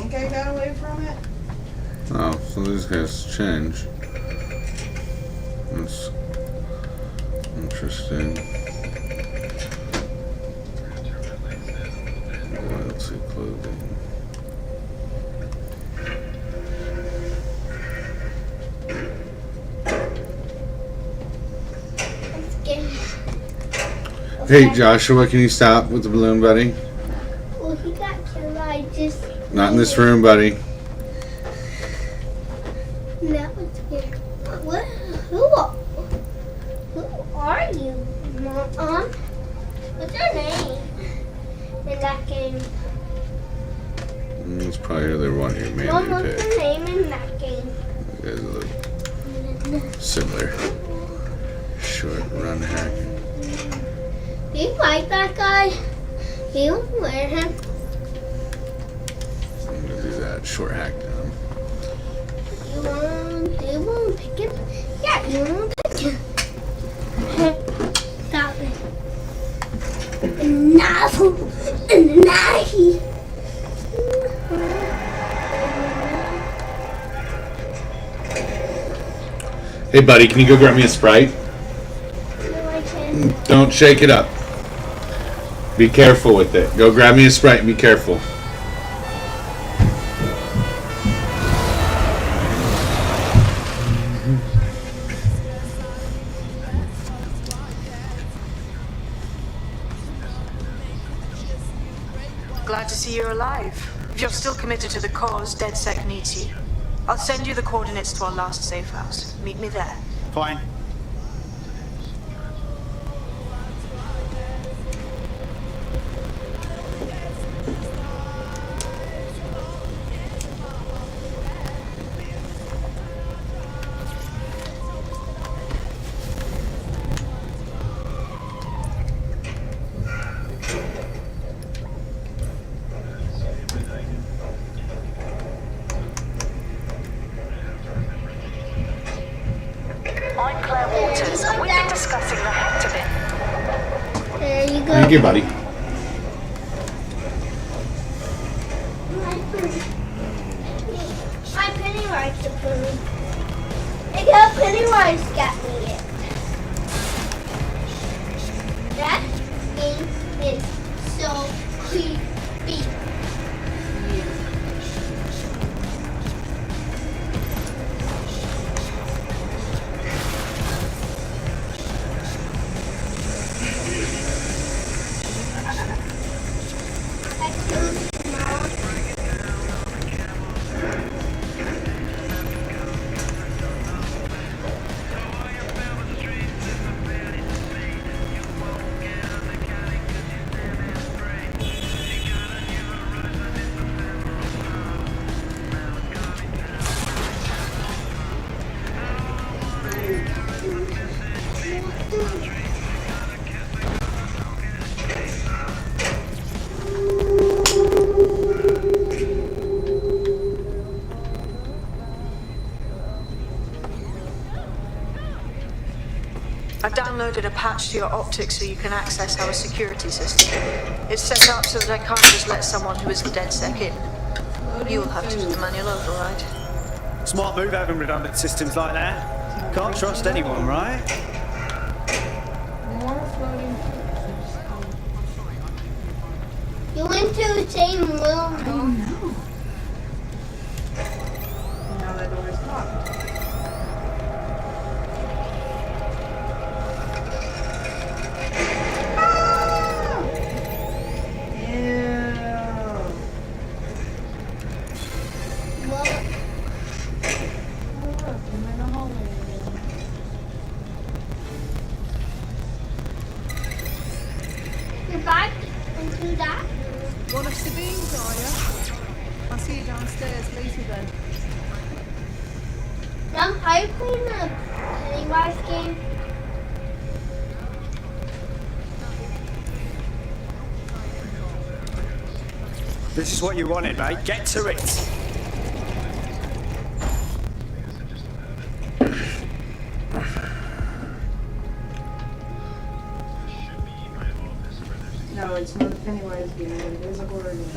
think I got away from it. Oh, so this has changed. That's interesting. Loyalty clothing. Hey Joshua, can you stop with the balloon, buddy? Well, he got killed. I just. Not in this room, buddy. That was weird. What? Who are you, Mom? What's your name in that game? That's probably who they want you Mom, mainly what's to pick. your name in that game? You guys look similar. Short run hack. Do you like that guy? Do you wear him? I'm gonna do that short hack down. Do you want to pick him? Yeah, you want to pick him. Stop it. Enough. Hey buddy, can you go grab me a Sprite? Don't shake it up. Be careful with it. Go grab me a Sprite and be careful. Glad to see you're alive. If you're still committed to the cause, DedSec needs you. I'll send you the coordinates to our last safe house. Meet me there. Fine. There you go. Thank you, buddy. My Pennywise to put me. I got Pennywise got me it. That game is so creepy. I've downloaded a patch to your optics so you can access our security system. It's set up so that I can't just let someone who isn't DedSec in. You'll have to do the manual override. Smart move having redundant systems like that. Can't trust anyone, right? You went to the same room. Oh no. Now that door is locked. You're back into that? One of Sabine's, are you? I'll see you downstairs later then. Now, are you playing the Pennywise game? This is what you wanted, mate. Get to it. No, it's not a Pennywise game. It is a horror game.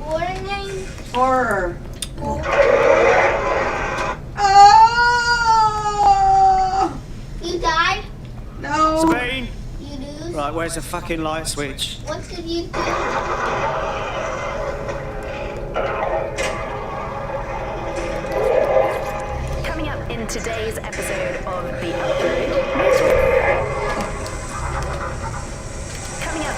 boarding name? Horror. Oh! You died? No. Sabine! You lose? Right, where's the fucking light switch? What did you do? Coming up in today's episode of The Upload. Coming up.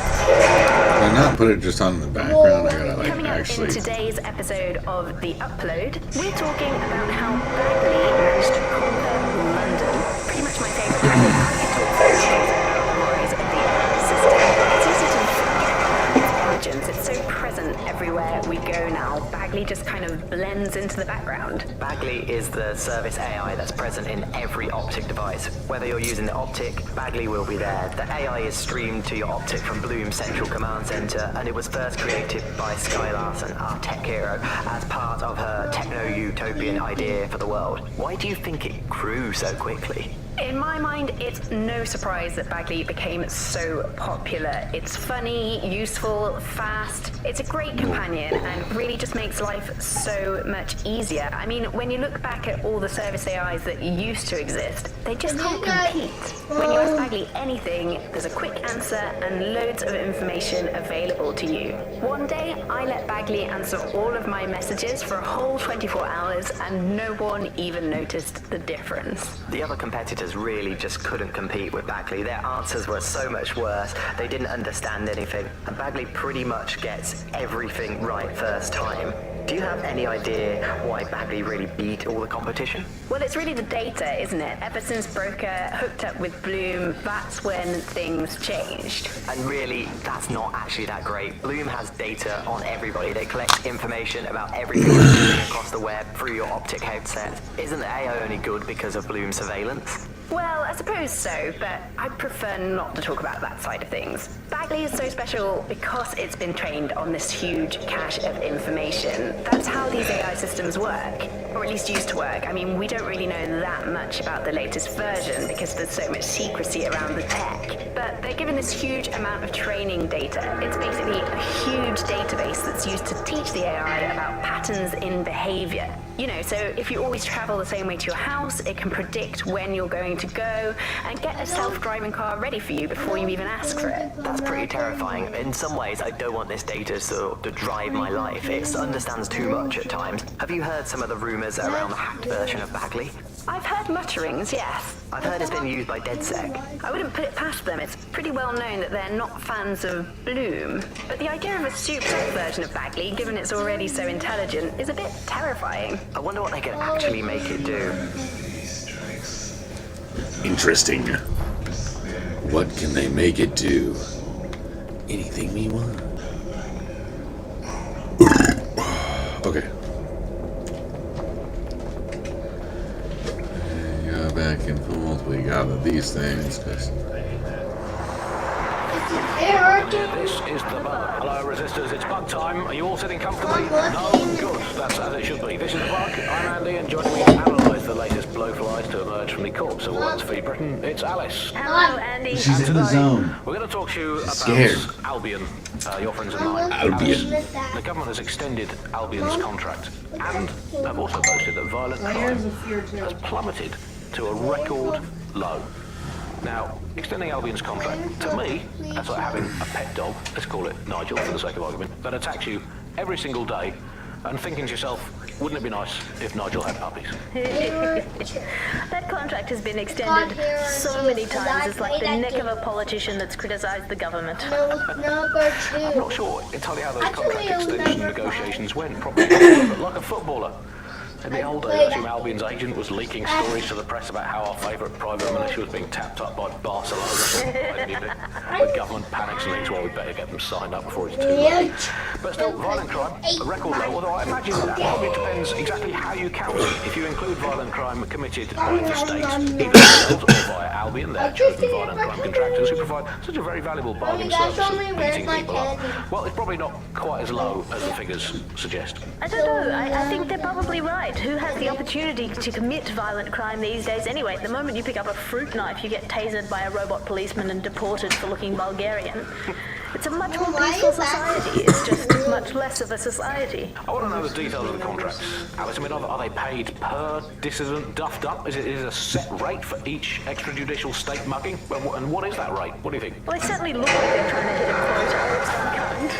Why not put it just on the background? I gotta like Coming up actually. in today's episode of The Upload, we're talking about how Bagley managed to conquer London. Pretty much my favourite topic. I could talk for days about the rise of the AI system. It's easy to forget about its origins. It's so present everywhere we go now. Bagley just kind of blends into the background. Bagley is the service AI that's present in every Optic device. Whether you're using the Optic, Bagley will be there. The AI is streamed to your Optic from Bloom's central command center, and it was first created by Sky Larson, our tech hero, as part of her techno-utopian idea for the world. Why do you think it grew so quickly? In my mind, it's no surprise that Bagley became so popular. It's funny, useful, fast. It's a great companion and really just makes life so much easier. I mean, when you look back at all the service AIs that used to exist, they just can't compete. When you ask Bagley anything, there's a quick answer and loads of information available to you. One day, I let Bagley answer all of my messages for a whole 24 hours and no one even noticed the difference. The other competitors really just couldn't compete with Bagley. Their answers were so much worse. They didn't understand anything. And Bagley pretty much gets everything right first time. Do you have any idea why Bagley really beat all the competition? Well, it's really the data, isn't it? Ever since Broker hooked up with Bloom, that's when things changed. And really, that's not actually that great. Bloom has data on everybody. They collect information about everything that's moving across the web through your Optic headset. Isn't the AI only good because of Bloom's surveillance? Well, I suppose so, but I prefer not to talk about that side of things. Bagley is so special because it's been trained on this huge cache of information. That's how these AI systems work, or at least used to work. I mean, we don't really know that much about the latest version because there's so much secrecy around the tech. But they're given this huge amount of training data. It's basically a huge database that's used to teach the AI about patterns in behavior. You know, so if you always travel the same way to your house, it can predict when you're going to go and get a self-driving car ready for you before you even ask for it. That's pretty terrifying. In some ways, I don't want this data to drive my life. It understands too much at times. Have you heard some of the rumors around the hacked version of Bagley? I've heard mutterings, yes. I've heard it's been used by DedSec. I wouldn't put it past them. It's pretty well known that they're not fans of Bloom. But the idea of a souped-up version of Bagley, given it's already so intelligent, is a bit terrifying. I wonder what they could actually make it do. Interesting. What can they make it do? Anything we want. Okay. Yeah, back and forth. We got these things. This This is the bug. Hello, resistors. It's bug time. Are you all sitting comfortably? No? Good. That's as it should be. This is the bug. I'm Andy, and joining me to analyse the latest blowflies to emerge from the corpse of once Free Britain, it's Alice. Hello, Andy. She's in the zone. We're going to talk to you about Scared. Albion, your friends and mine. Albion. The government has extended Albion's contract, and have also boasted that violent crime has plummeted to a record low. Now, extending Albion's contract, to me, that's like having a pet dog, let's call it Nigel for the sake of argument, that attacks you every single day and thinking to yourself, wouldn't it be nice if Nigel had puppies? That contract has been extended so many times. It's like the neck of a politician that's criticised the government. Number 2. I'm not sure entirely how those Actually, contract it was extension number negotiations went, probably like a footballer. In the old days, I assume Albion's agent was leaking stories to the press about how our favourite private militia was being tapped up by Barcelona. The government panics and thinks, well, we better get them signed up before it's too late. But still, violent crime, a record low, although I imagine that probably depends exactly how you count it. If you include violent crime committed by the state, either themselves or via Albion, their chosen violent crime contractors who provide such a very valuable bargain service of beating people up, well, it's probably not quite as low as the figures suggest. I don't know. I think they're probably right. right? Who has the opportunity to commit violent crime these days anyway? The moment you pick up a fruit knife, you get tasered by a robot policeman and deported for looking Bulgarian. It's a much more peaceful society. It's just much less of a society. I want to know the details of the contracts. Alice, I mean, are they paid per dissident duffed up? Is it a set rate for each extrajudicial state mugging? And what is that rate? What do you think? Well, they certainly look like they're trying to hit a quota of some kind.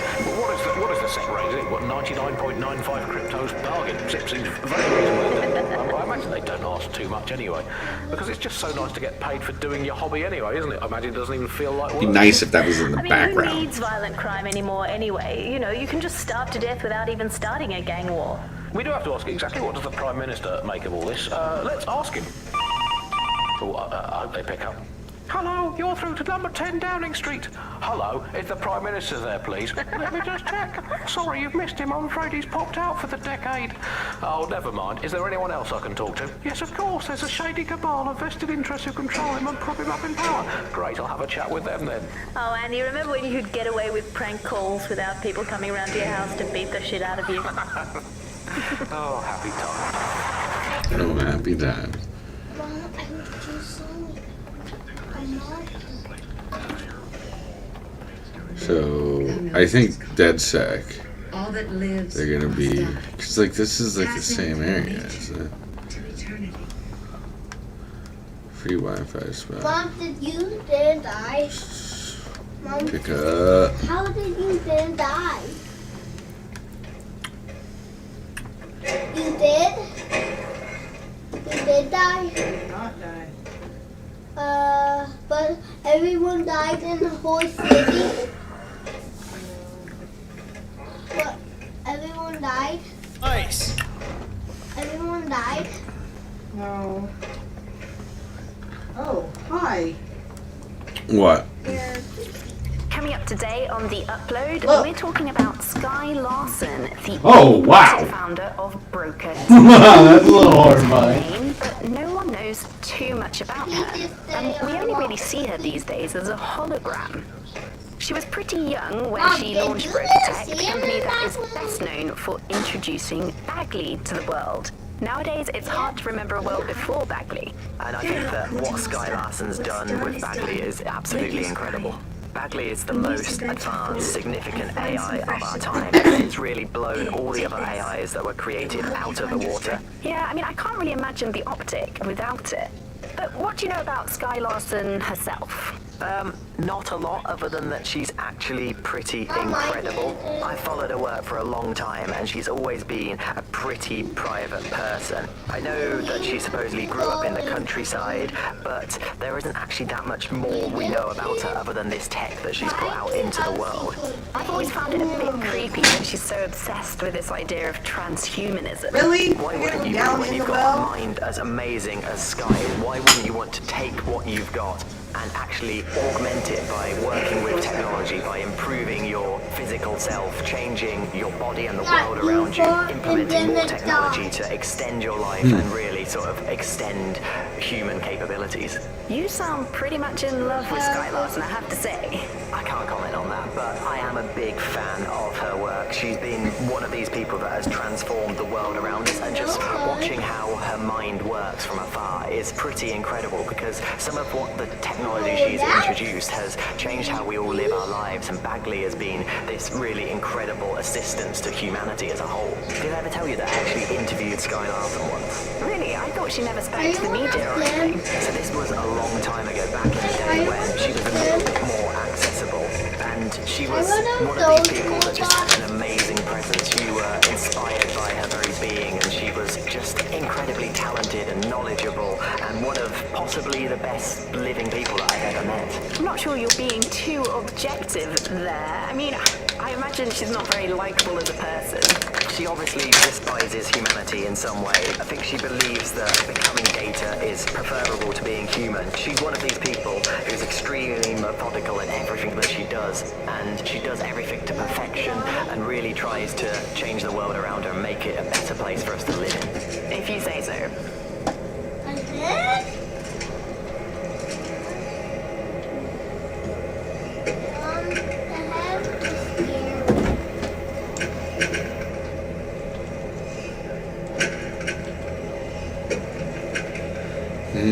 What is the set rate? Is it, 99.95 cryptos bargain? Seems very reasonable. I imagine they don't ask too much anyway. Because it's just so nice to get paid for doing your hobby anyway, isn't it? I imagine it doesn't even feel like work. It'd be nice if that was in the background. Who needs violent crime anymore anyway? You know, you can just starve to death without even starting a gang war. We do have to ask exactly what does the Prime Minister make of all this. Let's ask him. Oh, I hope they pick up. Hello, you're through to number 10 Downing Street. Hello, is the Prime Minister there, please? Let me just check. Sorry, you've missed him. I'm afraid he's popped out for the decade. Oh, never mind. Is there anyone else I can talk to? Yes, of course. There's a shady cabal of vested interests who control him and prop him up in power. Great, I'll have a chat with them then. Oh, Andy, remember when you could get away with prank calls without people coming around to your house to beat the shit out of you? Oh, happy time. Oh, happy time. So I think DedSec. All that lives. They're gonna be, cause like this is like the same area, isn't it? Free Wi-Fi spot. Mom, did you then die? Mom, Pick up. how did you then die? You did? You did die? Did not die. But everyone died in the whole city? What? Everyone died? Nice. Everyone died? No. Oh, hi. What? Coming up today on The Upload, Look. we're talking about Sky Larson, the Oh, wow. founder of Broker. That's a little horrifying. But no one knows too much about her, and we only really see her these days as a hologram. She was pretty young when she launched Broker Tech, the company that is best known for introducing Bagley to the world. Nowadays, it's hard to remember a world before Bagley. And I think that what Sky Larson's done with Bagley is absolutely incredible. Bagley is the most advanced, significant AI of our time. It's really blown all the other AIs that were created out of the water. Yeah, I mean, I can't really imagine the optic without it. But what do you know about Sky Larson herself? Not a lot other than that she's actually pretty incredible. I followed her work for a long time and she's always been a pretty private person. I know that she supposedly grew up in the countryside, but there isn't actually that much more we know about her other than this tech that she's put out into the world. I've always found it a bit creepy that she's so obsessed with this idea of transhumanism. Really? Why wouldn't you be Down when in you've the got a well? mind as amazing as Sky's? Why wouldn't you want to take what you've got and actually augment it by working with technology, by improving your physical self, changing your body and the world around you, implementing more technology to extend your life and really sort of extend human capabilities? You sound pretty much in love with Sky Larson, I have to say. I can't comment on that, but I am a big fan of her work. She's been one of these people that has transformed the world around us, and just watching how her mind works from afar is pretty incredible, because some of what the technology she's introduced has changed how we all live our lives, and Bagley has been this really incredible assistance to humanity as a whole. Did I ever tell you that I actually interviewed Sky Larson once? Really? I thought she never spoke to the media or anything. So this was a long time ago, back in the day when she was a little bit more accessible, and she was one of these people that just had an amazing presence. You were inspired by her very being, and she was just incredibly talented and knowledgeable, and one of possibly the best living people that I've ever met. I'm not sure you're being too objective there. I mean, I imagine she's not very likable as a person. She obviously despises humanity in some way. I think she believes that becoming data is preferable to being human. She's one of these people who's extremely methodical in everything that she does, and she does everything to perfection and really tries to change the world around her and make it a better place for us to live in. If you say so. Hello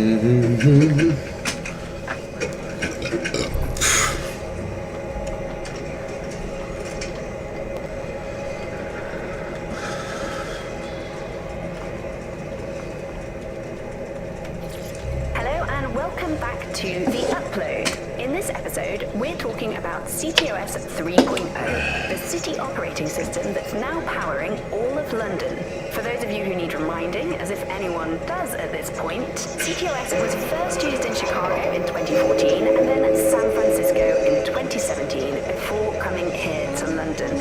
and welcome back to The Upload. In this episode, we're talking about CTOS 3.0, the city operating system that's now powering all of London. For those of you who need reminding, as if anyone does at this point, CTOS was first used in Chicago in 2014 and then San Francisco in 2017 before coming here to London.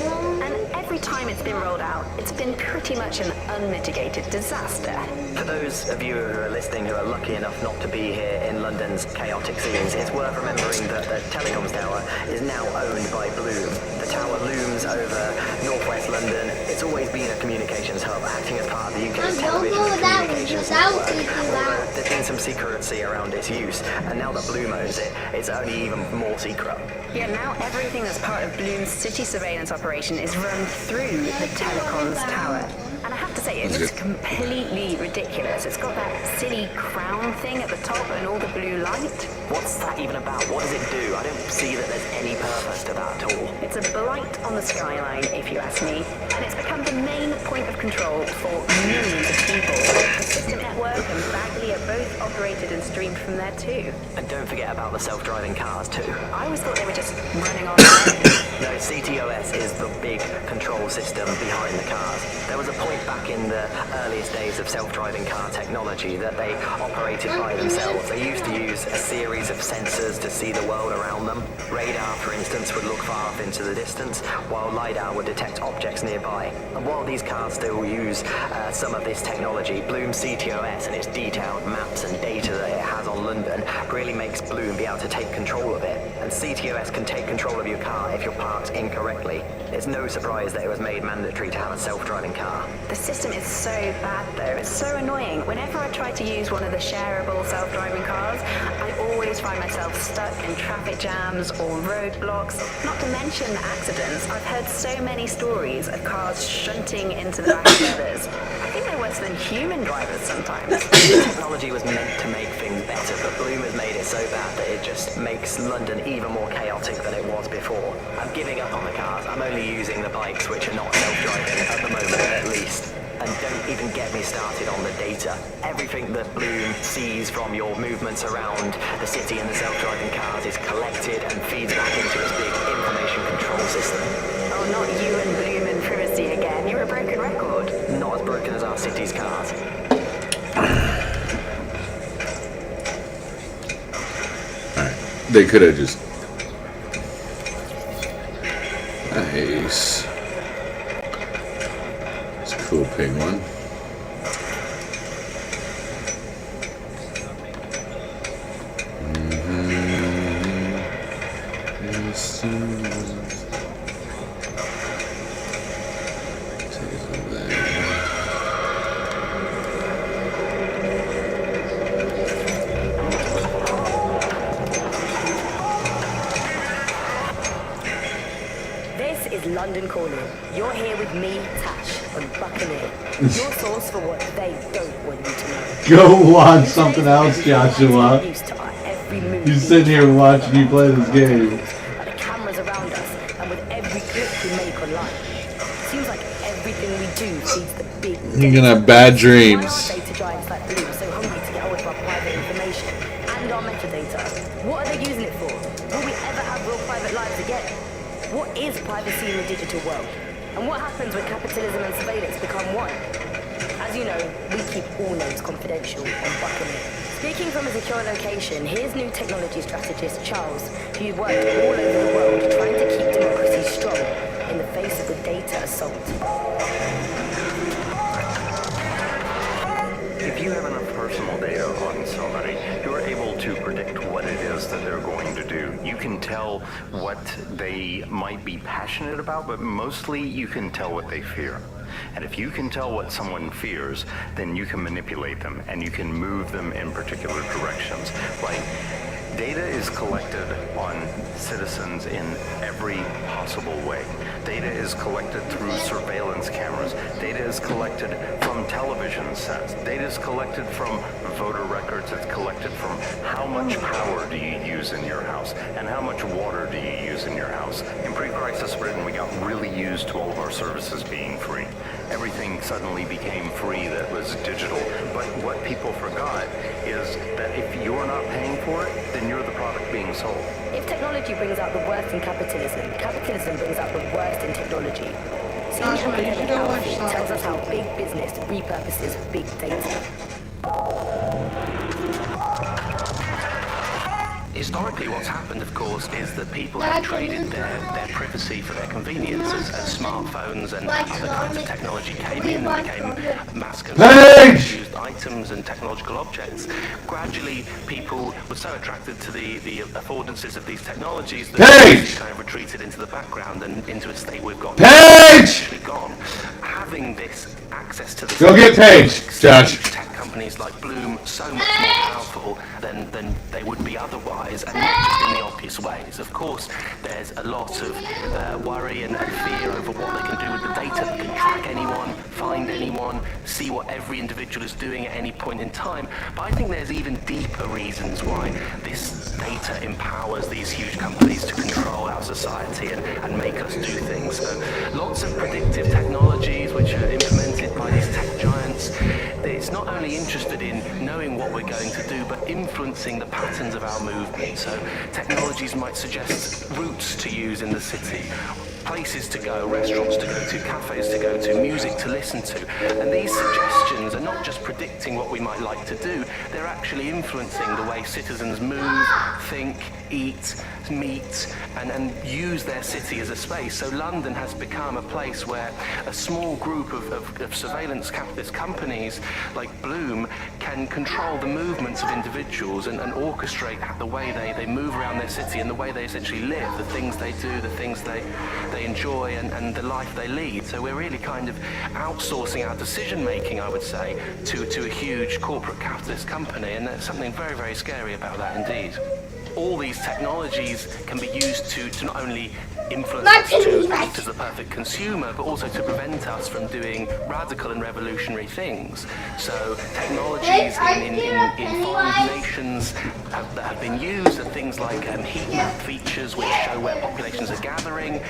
And every time it's been rolled out, it's been pretty much an unmitigated disaster. For those of you who are listening who are lucky enough not to be here in London's chaotic scenes, it's worth remembering that the telecoms tower is now owned by Bloom. The tower looms over northwest London. It's always been a communications hub, acting as part of the UK's television and communications network. Although there's been some secrecy around its use, and now that Bloom owns it, it's only even more secret. Yeah, now everything that's part of Bloom's city surveillance operation is run through the telecoms tower. And I have to say, it looks completely ridiculous. It's got that silly crown thing at the top and all the blue light. What's that even about? What does it do? I don't see that there's any purpose to that at all. It's a blight on the skyline, if you ask me, and it's become the main point of control for millions of people. The System Network and Bagley are both operated and streamed from there too. And don't forget about the self-driving cars too. I always thought they were just running on their own. No, CTOS is the big control system behind the cars. There was a point back in the earliest days of self-driving car technology that they operated by themselves. They used to use a series of sensors to see the world around them. Radar, for instance, would look far off into the distance, while LiDAR would detect objects nearby. And while these cars still use some of this technology, Bloom CTOS and its detailed maps and data that it has on London really makes Bloom be able to take control of it. And CTOS can take control of your car if you're parked incorrectly. It's no surprise that it was made mandatory to have a self-driving car. The system is so bad though, it's so annoying. Whenever I try to use one of the shareable self-driving cars, I always find myself stuck in traffic jams or roadblocks, not to mention accidents. I've heard so many stories of cars shunting into the back of others. I think they're worse than human drivers sometimes. The technology was meant to make things better, but Bloom has made it so bad that it just makes London even more chaotic than it was before. I'm giving up on the cars. I'm only using the bikes, which are not self-driving at the moment at least. And don't even get me started on the data. Everything that Bloom sees from your movements around the city and the self-driving cars is collected and feeds back into its big information control system. Oh, not you and Bloom and privacy again. You're a broken record. Not as broken as our city's cars. Alright, they could have just... Nice. It's a cool pig one. London Calling. You're here with me, Tash, on Buccaneer. Your source for what they don't want you to know. Go watch something else, Joshua. You're sitting here watching you play this game. Like the cameras around us, and with every clip we make online. Seems like everything we do feeds the big... You're gonna have bad dreams. Why are data giants like Bloom so hungry to get hold of our private information and our metadata? What are they using it for? Will we ever have real private lives again? What is privacy in the digital world? And what happens when capitalism and surveillance become one? As you know, we keep all names confidential on Buccaneer. Speaking from a secure location, here's new technology strategist Charles, who worked all over the world trying to keep democracy strong in the face of the data assault. If you have enough personal data on somebody, you're able to predict what it is that they're going to do. You can tell what they might be passionate about, but mostly you can tell what they fear. And if you can tell what someone fears, then you can manipulate them and you can move them in particular directions. Like, Data is collected on citizens in every possible way. Data is collected through surveillance cameras. Data is collected from television sets. Data is collected from voter records. It's collected from how much power do you use in your house and how much water do you use in your house. In pre-crisis Britain, we got really used to all of our services being free. Everything suddenly became free that was digital. But what people forgot is that if you're not paying for it, then you're the product being sold. If technology brings out the worst in capitalism, capitalism brings out the worst in technology. Senior academic outfit tells us how big business repurposes big data. Historically, what's happened, of course, is that people have traded their privacy for their convenience as smartphones and other kinds of technology came in and became mass used items and technological objects. Gradually, people were so attracted to the affordances of these technologies that they kind of retreated into the background and into a state we've got actually gone. Having this access to the tech companies like Bloom so much more powerful than they would be otherwise, and not just in the obvious ways. Of course, there's a lot of worry and fear over what they can do with the data. They can track anyone, find anyone, see what every individual is doing at any point in time. But I think there's even deeper reasons why this data empowers these huge companies to control our society and make us do things. So lots of predictive technologies which are implemented by these tech giants. It's not only interested in knowing what we're going to do, but influencing the patterns of our movement. So technologies might suggest routes to use in the city, places to go, restaurants to go to, cafes to go to, music to listen to. And these suggestions are not just predicting what we might like to do, they're actually influencing the way citizens move, think, eat, meet, and use their city as a space. So London has become a place where a small group of surveillance capitalist companies like Bloom can control the movements of individuals and orchestrate the way they move around their city and the way they essentially live, the things they do, the things they enjoy, and the life they lead. So we're really kind of outsourcing our decision making, I would say, to a huge corporate capitalist company, and there's something very, very scary about that indeed. All these technologies can be used to not only influence us to act as the perfect consumer, but also to prevent us from doing radical and revolutionary things. So technologies in foreign nations that have been used are things like heat map features which show where populations are gathering.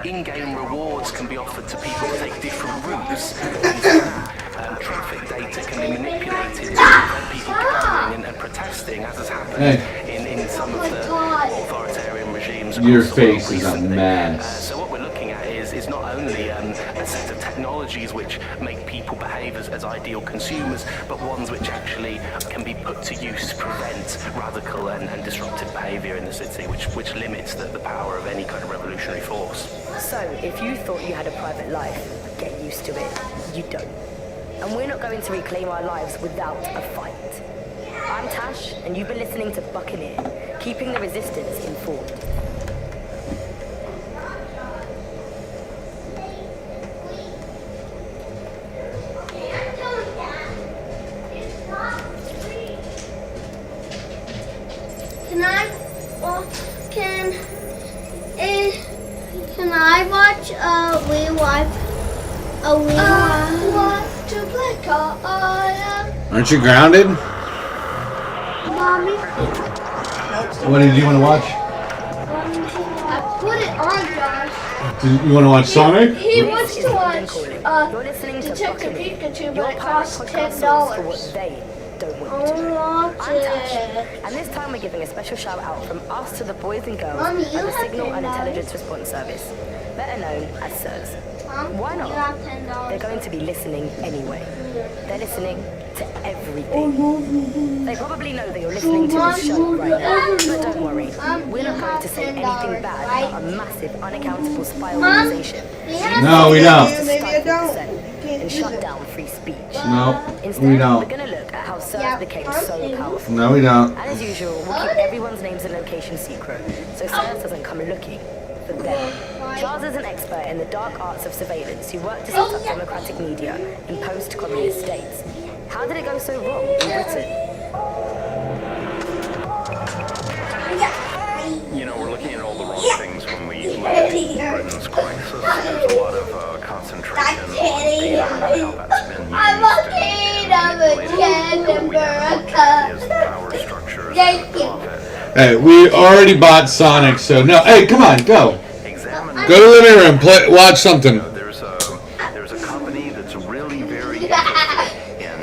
In-game rewards can be offered to people to take different routes, and traffic data can be manipulated to prevent people gathering and protesting, as has happened in some of the authoritarian regimes. Your face is a mess. So what we're looking at is not only a set of technologies which make people behave as ideal consumers, but ones which actually can be put to use to prevent radical and disruptive behavior in the city, which limits the power of any kind of revolutionary force. So, if you thought you had a private life, get used to it. You don't. And we're not going to reclaim our lives without a fight. I'm Tash, and you've been listening to Buccaneer, keeping the resistance informed. Can I watch We Want to Play Cards? Aren't you grounded? Mommy? What did you want to watch? I put it on, Josh. You want to watch Sonic? He wants to watch Detective Pikachu, but it costs $10. I'm Tash, and this time we're giving a special shout out from us to the boys and girls Mommy, at the Signal and Intelligence Response Service, better known as SIRS. Why not? They're going to be listening anyway. They're listening to everything. They probably know that you're listening to this show right now, but don't worry, we're not going to say anything bad about a massive, unaccountable spy organization. No, we don't. And shut down free speech. No, Instead, we don't. we're going to look at how SIRS became so powerful. No, we don't. And as usual, we'll keep everyone's names and locations secret, so SIRS doesn't come looking for them. Charles is an expert in the dark arts of surveillance who worked to set up democratic media in post-communist states. How did it go so wrong in Britain? Britain's crisis. There's a lot of concentration on data and how that's been used and manipulated. We have looked at is the power structures and profit. Hey, we already bought Sonic, so no. Hey, come on, go. Go to the living room, watch something. There's a company that's really very interested in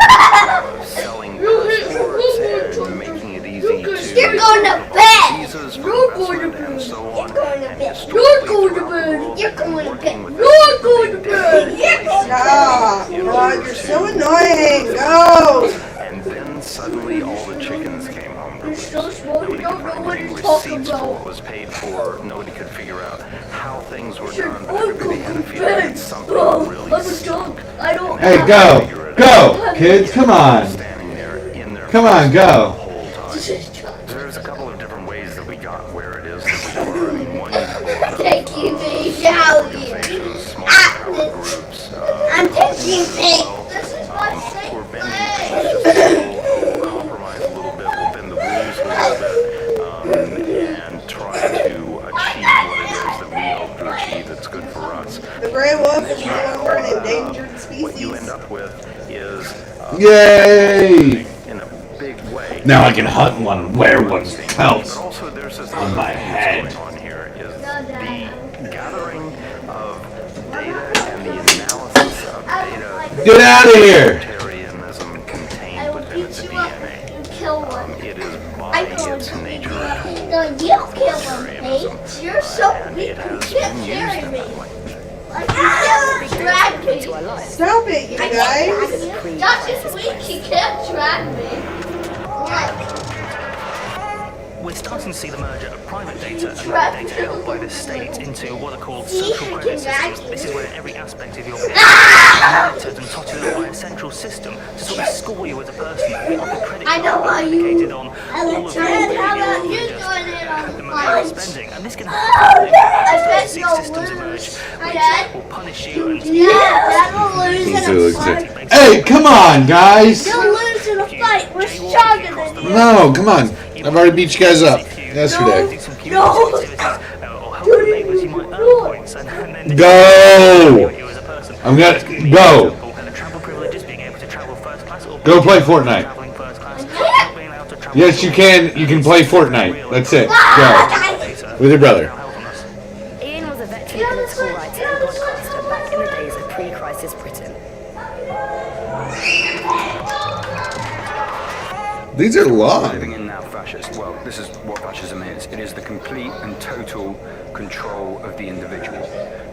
selling passports and making it easy to You're going to bed. visas for You're going to investment bed. and so on. You're going to And bed. historically You're going to throughout the bed. world, You're they've been going to working bed. with You're this going to big bed. data Stop. in God, order you're so to- annoying. Go. And then suddenly all the chickens came home. You're so smart. You Nobody don't could know find what any you're talking receipts for about. what was paid for. Nobody could figure out how things were You're done. But everybody had a feeling that something Bro, really I'm a dog. I don't. Hey, go, kids, come on. standing there in their Come on, the go. whole time. There's a couple of different ways that we got where it is that we were. I mean, one, you have a lot of Taking me down here. organizations, small power groups. I'm taking me. Well, This is my safe we're bending place. things just a little, compromise a little bit, we'll bend the rules a little bit, and try to achieve what it is that we hope to achieve that's good for us. The gray wolf is no longer an endangered What you species. end up with is Yay! in a big way. Now I can hunt one, wear one's pelt But also there's this on my other thing head. that's going on here is the gathering of data and the analysis of data. Get out of here! Libertarianism I contained will within beat its you up DNA. and kill one. It is by I'm going its to beat nature you a up. tool. No, you kill one, Nate. You're so And weak. it You has can't been used carry in me. that way. Like you can't drag me. To our lives. Stop it, you guys. Josh is weak. He can't drag me. We're starting to see the merger of private data and that data held by the state into what are called social credit systems. This is where every aspect of your behavior is monitored and totted up by a central system to sort of score you as a person. We offer credit I know cards how you. indicated on all of your How about behavior you and doing it on the the money you're punch? spending. And this can happen I bet these you'll systems emerge lose. which Dad? will punish you and Yeah, Dad will lose in a fight. Hey, come on, guys! You'll lose in a fight. We're stronger than you. No, come on. I've already beat you guys up yesterday. No. neighbours, you might earn points and then Go! I'm gonna go. travel privileges, being able to travel first class or Go play Fortnite. traveling first class, not being able to travel Yes, you can. You can play Fortnite. That's it. Go with your brother. Ian was a veteran political writer and podcaster back in the days of pre-crisis Britain. These are long. Living in now fascist. Well, this is what fascism is. It is the complete and total control of the individual.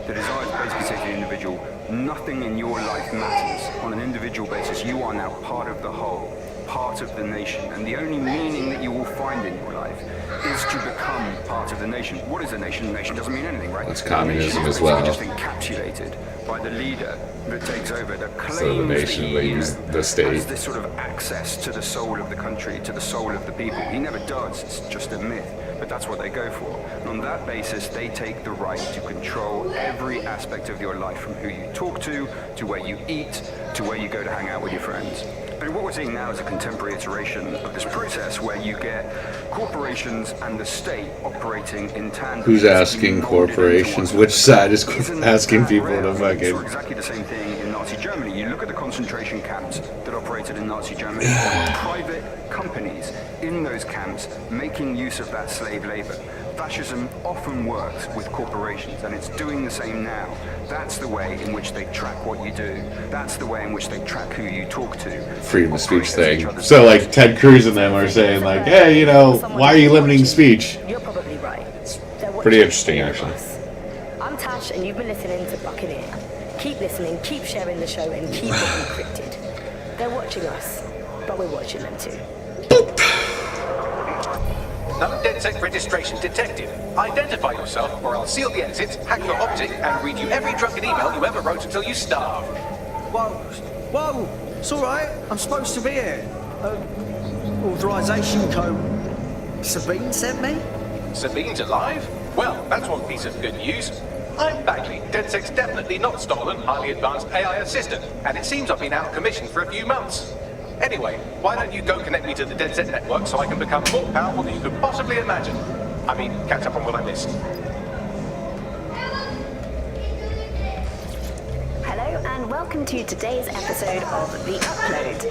The desire to basically say to the individual, nothing in your life matters. On an individual basis, you are now part of the whole, part of the nation, and the only meaning that you will find in your life is to become part of the nation. What is a nation? A nation doesn't mean anything, right? It's communism A nation is as well. basically just encapsulated by the leader that takes over, that claims So the that nation he, leaves the state. has this sort of access to the soul of the country, to the soul of the people. He never does, it's just a myth, but that's what they go for. And on that basis, they take the right to control every aspect of your life, from who you talk to where you eat, to where you go to hang out with your friends. And what we're seeing now is a contemporary iteration of this process where you get corporations and the state operating in tandem. Who's asking corporations? Which side is asking people to We saw fucking... exactly the same thing in Nazi Germany. You look at the concentration camps that operated in Nazi Germany. There were private companies in those camps making use of that slave labor. Fascism often works with corporations, and it's doing the same now. That's the way in which they track what you do. That's the way in which they track who you talk to. freedom of speech thing. So like Ted Cruz and them are saying like, hey, you know, why are you limiting speech? You're probably right. They're watching Pretty interesting, all of actually. us. I'm Tash, and you've been listening to Buccaneer. Keep listening, keep sharing the show, and keep it encrypted. They're watching us, but we're watching them too. No DedSec registration detected. Identify yourself, or I'll seal the exits, hack your optic, and read you every drunken email you ever wrote until you starve. Whoa, it's alright. I'm supposed to be here. Authorization code. Sabine sent me? Sabine's alive? Well, that's one piece of good news. I'm Bagley, DedSec's definitely not stolen, highly advanced AI assistant, and it seems I've been out of commission for a few months. Anyway, why don't you go connect me to the DedSec network so I can become more powerful than you could possibly imagine? I mean, catch up on what I missed. and welcome to today's episode of The Upload.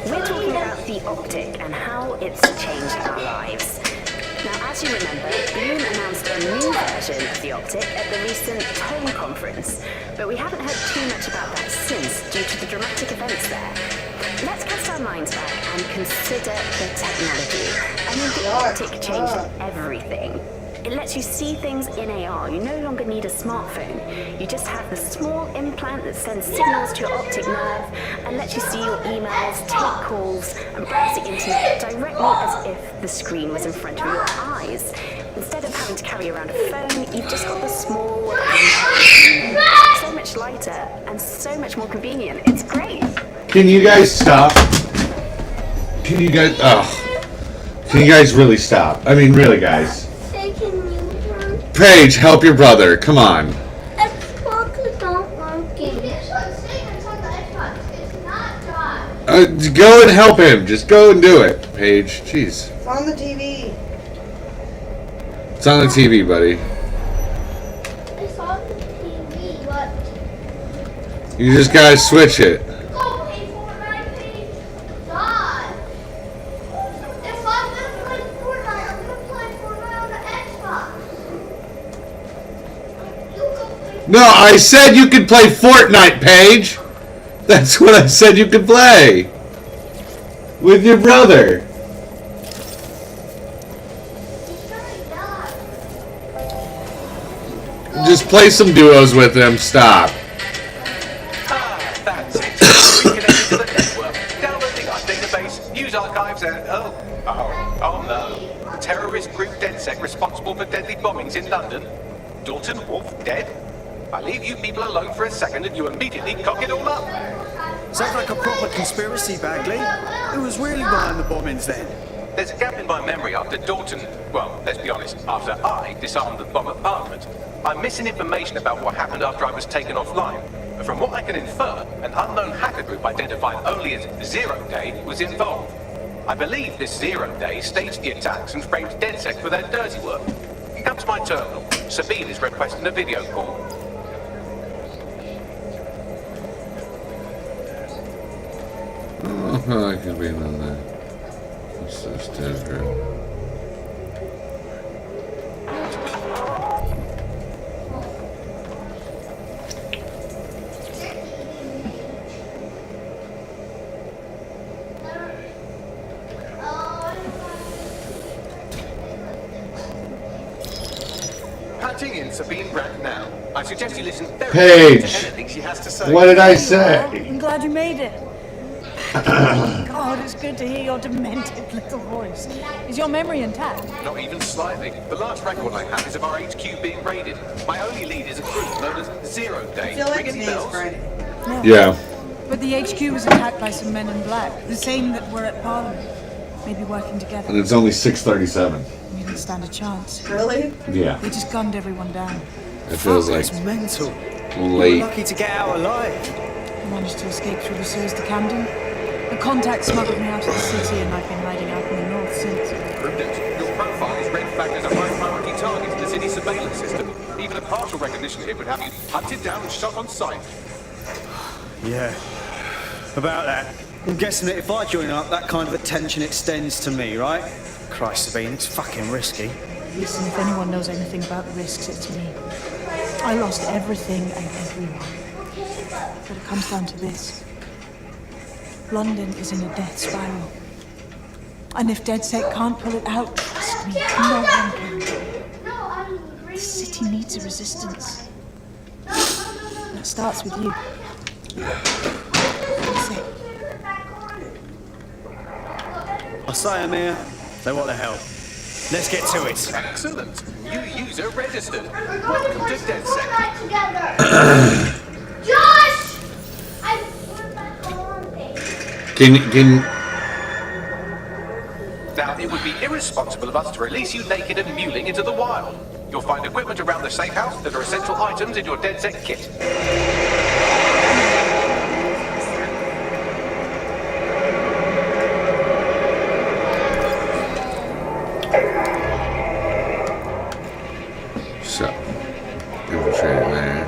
We're talking about the optic and how it's changed our lives. Now, as you remember, Bloom announced a new version of the optic at the recent Tone conference, but we haven't heard too much about that since due to the dramatic events there. Let's cast our minds back and consider the technology. I mean, the optic changed everything. It lets you see things in AR. You no longer need a smartphone. You just have the small implant that sends signals to your optic nerve and lets you see your emails, take calls, and browse the internet directly as if the screen was in front of your eyes. Instead of having to carry around a phone, you've just got the small handheld. So much lighter and so much more convenient. It's great. Can you guys stop? Can you guys... Can you guys really stop? I mean, really, guys. Paige, help your brother. Come on. Xbox not working. Go and help him. Just go and do it, Paige. Jeez. It's on the TV. It's on the TV, buddy. It's on the TV, but... You just gotta switch it. Go pay Fortnite, Paige. God. If I'm gonna play Fortnite, I'm gonna play Fortnite on the Xbox. No, I said you could play Fortnite, Paige. That's what I said you could play. With your brother. Just play some duos with him. Stop. That's it. Reconnected to the network. Downloading our database, news archives, and oh no. Terrorist group DedSec responsible for deadly bombings in London. Dalton Wolf dead? I leave you people alone for a second and you immediately cock it all up. Sounds like a proper conspiracy, Bagley. Who was really behind the bombings then? There's a gap in my memory after Dalton, well, let's be honest, after I disarmed the bomb at Parliament. I'm missing information about what happened after I was taken offline. But from what I can infer, an unknown hacker group identified only as Zero Day was involved. I believe this Zero Day staged the attacks and framed DedSec for their dirty work. Come to my terminal. Sabine is requesting a video call. Oh, I could be on that. What's this desert? Patching in Sabine Brandt now. I suggest you listen very Paige, to anything she has to say. what did I say? I'm glad you made it. God, it's good to hear your demented little voice. Is your memory intact? Not even slightly. The last record I have is of our HQ being raided. My only lead is a group known as Zero Day. I feel like Ringing today's bells? Friday. Yeah. But the HQ was attacked by some men in black, the same that were at Parliament. Maybe working together. And it's only 6:37. We didn't stand a chance. Really? Yeah. They just gunned everyone down. It feels like It's mental. late. We're lucky to get out alive. I managed to escape through the sewers to Camden. The contact smuggled me out of the city and I've been hiding out in the north since. Prudent. Your profile is red flagged as a high priority target in the city surveillance system. Even a partial recognition hit would have you hunted down and shot on sight. Yeah. About that. I'm guessing that if I join up, that kind of attention extends to me, right? Christ, Sabine, it's fucking risky. Listen, if anyone knows anything about risks, it's me. I lost everything and everyone. But it comes down to this. London is in a death spiral. And if DedSec can't pull it out, trust me, no one can. The city needs a resistance. And it starts with you. That's it. I say, Amir, so what the hell? Let's get to it. Excellent. New user registered. Welcome to DedSec. Josh! I put my phone on page. Can Now, it would be irresponsible of us to release you naked and mewling into the wild. You'll find equipment around the safe house that are essential items in your DedSec kit. So, infiltrate there.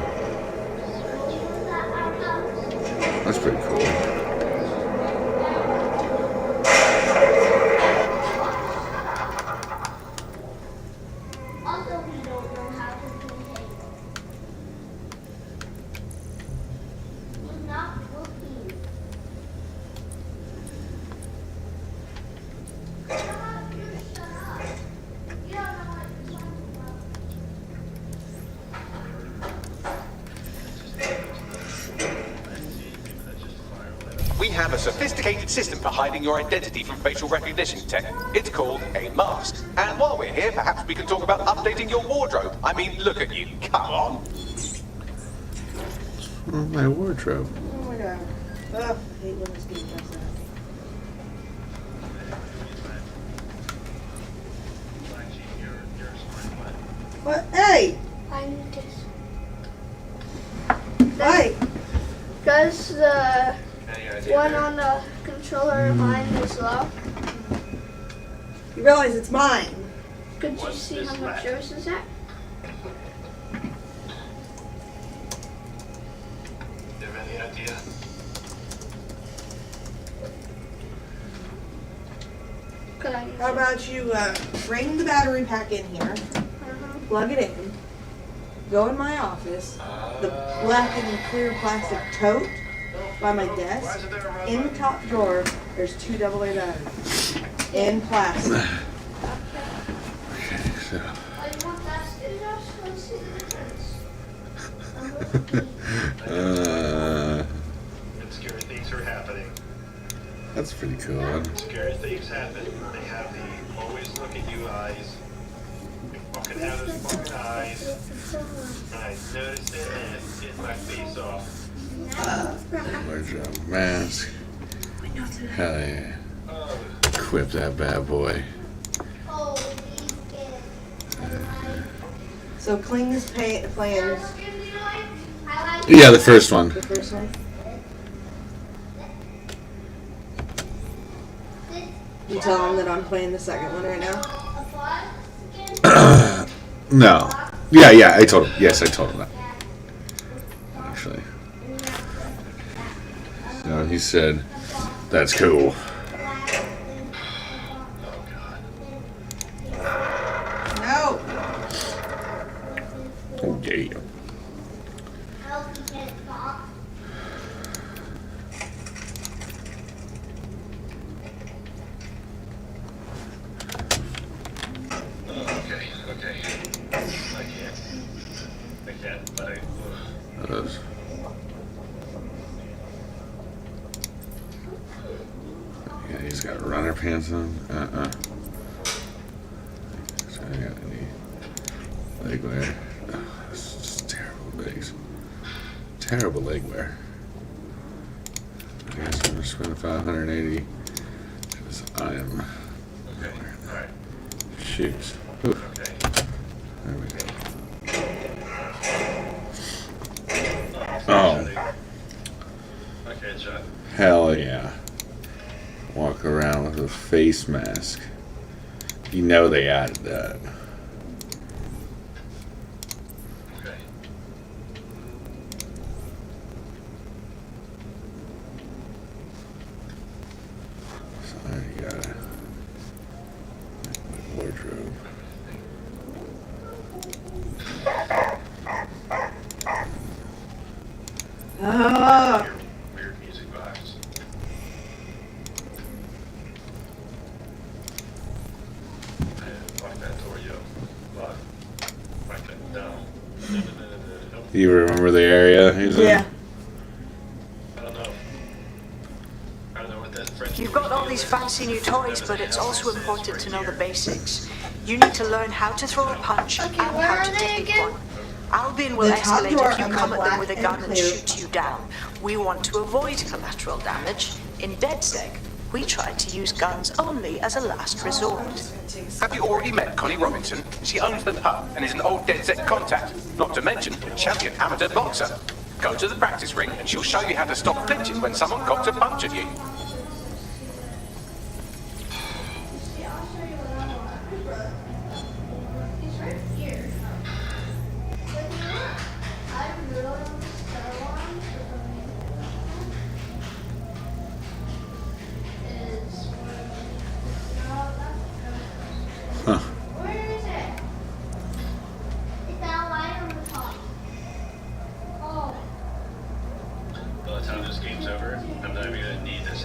We have a sophisticated system for hiding your identity from facial recognition tech. It's called a mask. And while we're here, perhaps we can talk about updating your wardrobe. I mean, look at you. Come on. Oh, my wardrobe. Oh my god. Ugh, I hate when this game does that. What? Hey! I need to. Hey! Does the one on the controller of mine is low? You realize it's mine. Could you see how much yours is at? Do you have any idea? Could I? How about you bring the battery pack in here, plug it in, go in my office, the black and clear plastic tote by my desk. In the top drawer, there's 2 AA batteries in plastic. Okay, so. Scary things are happening. That's pretty cool. Scary things happen. They have the always look at you eyes. Fucking have those fucking eyes. I noticed it and get my face off. Wardrobe, mask. Hell yeah. Equip that bad boy. So Kling's plans. Yeah, the first one. The first one. You tell him that I'm playing the second one right now? No. Yeah, I told him. Yes, I told him that. Actually. So he said, that's cool. No. Oh, yeah. Yeah, he's got runner pants on. So I got any leg wear. Oh, it's just terrible legs. Terrible leg wear. I guess I'm gonna spend 580 because I am wearing shoes. Ooh. There we go. Oh. Hell yeah. Walk around with a face mask. You know they added that. So I already got a wardrobe. Weird music box. Lock that door, yo. Lock that down. Do you remember the area he's in? Yeah. I don't know. I don't know what that French. You've got all these fancy new toys, but it's also important to know the basics. You need to learn how to throw a punch and how to defeat one. Albion will The top escalate drawer if you of come my at them with a black gun and and clear. shoot you down. We want to avoid collateral damage. In DedSec, we try to use guns only as a last resort. Have you already met Connie Robinson? She owns the pub and is an old DedSec contact, not to mention a champion amateur boxer. Go to the practice ring and she'll show you how to stop flinching when someone cocks a punch at you. Huh. Where is it? It's that light on the top. Oh. By the time this game's over, I'm not even gonna need this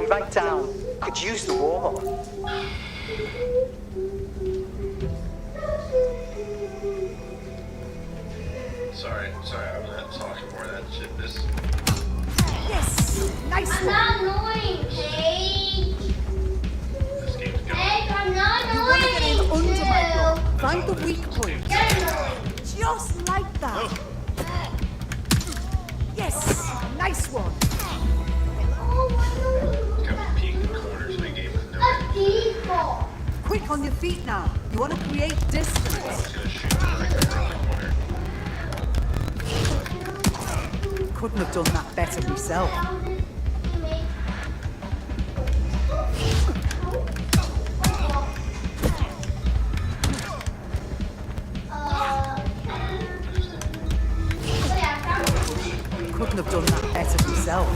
be right down. Could use the warm-up. Sorry, I'm not talking more of that shit. This. Yes! Nice I'm one! not annoying, Paige. This game's going. Paige, I'm not You want to get in annoying under my you. block. Find the weak point. Get annoying. Just like that. Yes! Nice one! Got peek in corners of the game with no. A default. Quick on your feet now. You want to create distance. I was gonna shoot him like right around the corner. Couldn't have done that better myself. Couldn't have done that better myself.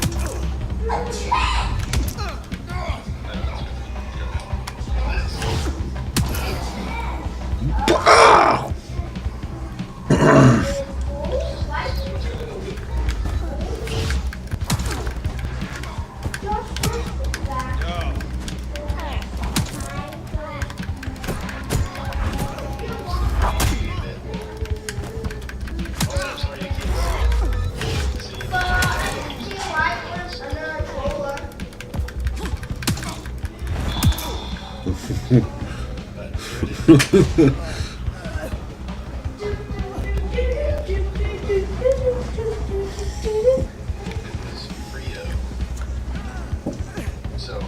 So,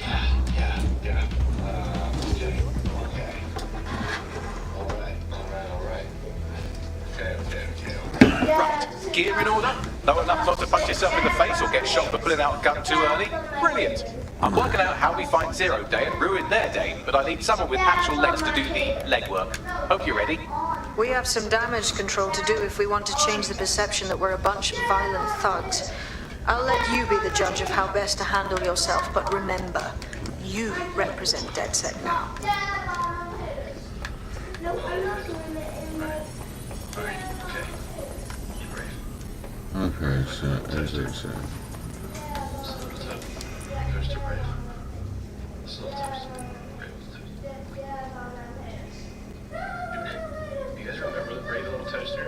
yeah. Okay. Alright. Okay. Right, gear in order? Know enough not to punch yourself in the face or get shot for pulling out a gun too early? Brilliant! I'm working out how we find Zero Day and ruin their day, but I need someone with actual legs to do the legwork. Hope you're ready. We have some damage control to do if we want to change the perception that we're a bunch of violent thugs. I'll let you be the judge of how best to handle yourself, but remember, you represent DedSec now. Okay, so as it said. You guys remember the Brave Little Toaster?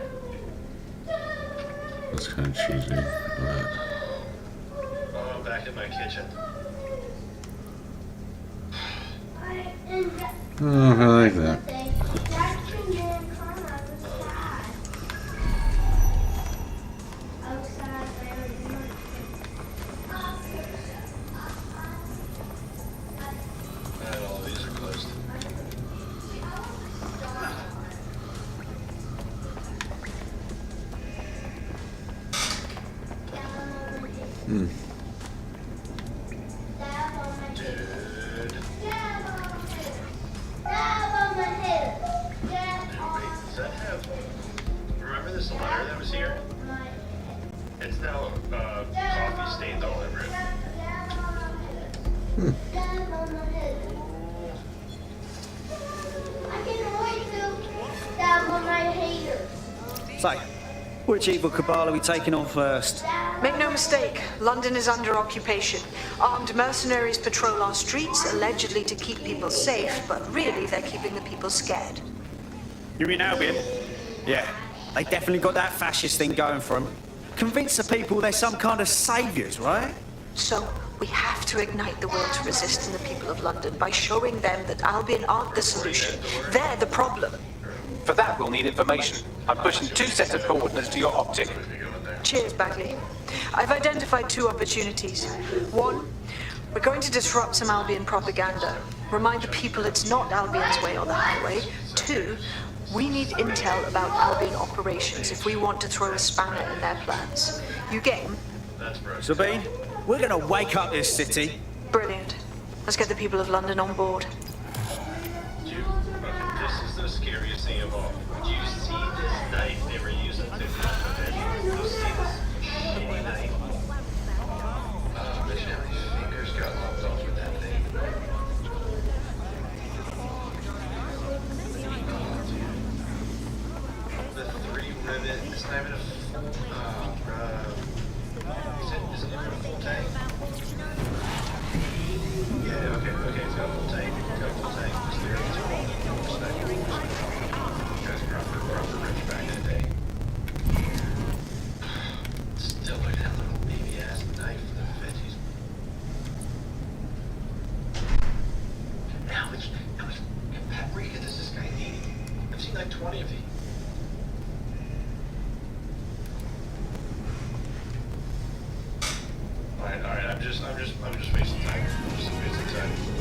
That's kind of cheesy, but... Oh, back in my kitchen. Oh, I like that. And all these are closed. Does that have... Remember this letter that was here? It's now coffee stains all over it. So, which evil cabal are we taking on first? Make no mistake, London is under occupation. Armed mercenaries patrol our streets, allegedly to keep people safe, but really they're keeping the people scared. You mean Albion? Yeah, they definitely got that fascist thing going for them. Convince the people they're some kind of saviours, right? So, we have to ignite the will to resist in the people of London by showing them that Albion aren't the solution. They're the problem. For that, we'll need information. I'm pushing 2 sets of coordinates to your optic. Cheers, Bagley. I've identified 2 opportunities. 1, we're going to disrupt some Albion propaganda. Remind the people it's not Albion's way or the highway. 2, we need intel about Albion operations if we want to throw a spanner in their plans. You game? Sabine, we're gonna wake up this city. Brilliant. Let's get the people of London on board. This is the scariest thing of all. Would you see this knife they were using to... You see this shitty knife? Imagine how many fingers got lopped off with that thing. The 3 rivet, it's not even a... Is it even a full tank? just wasting time. Just wasting time.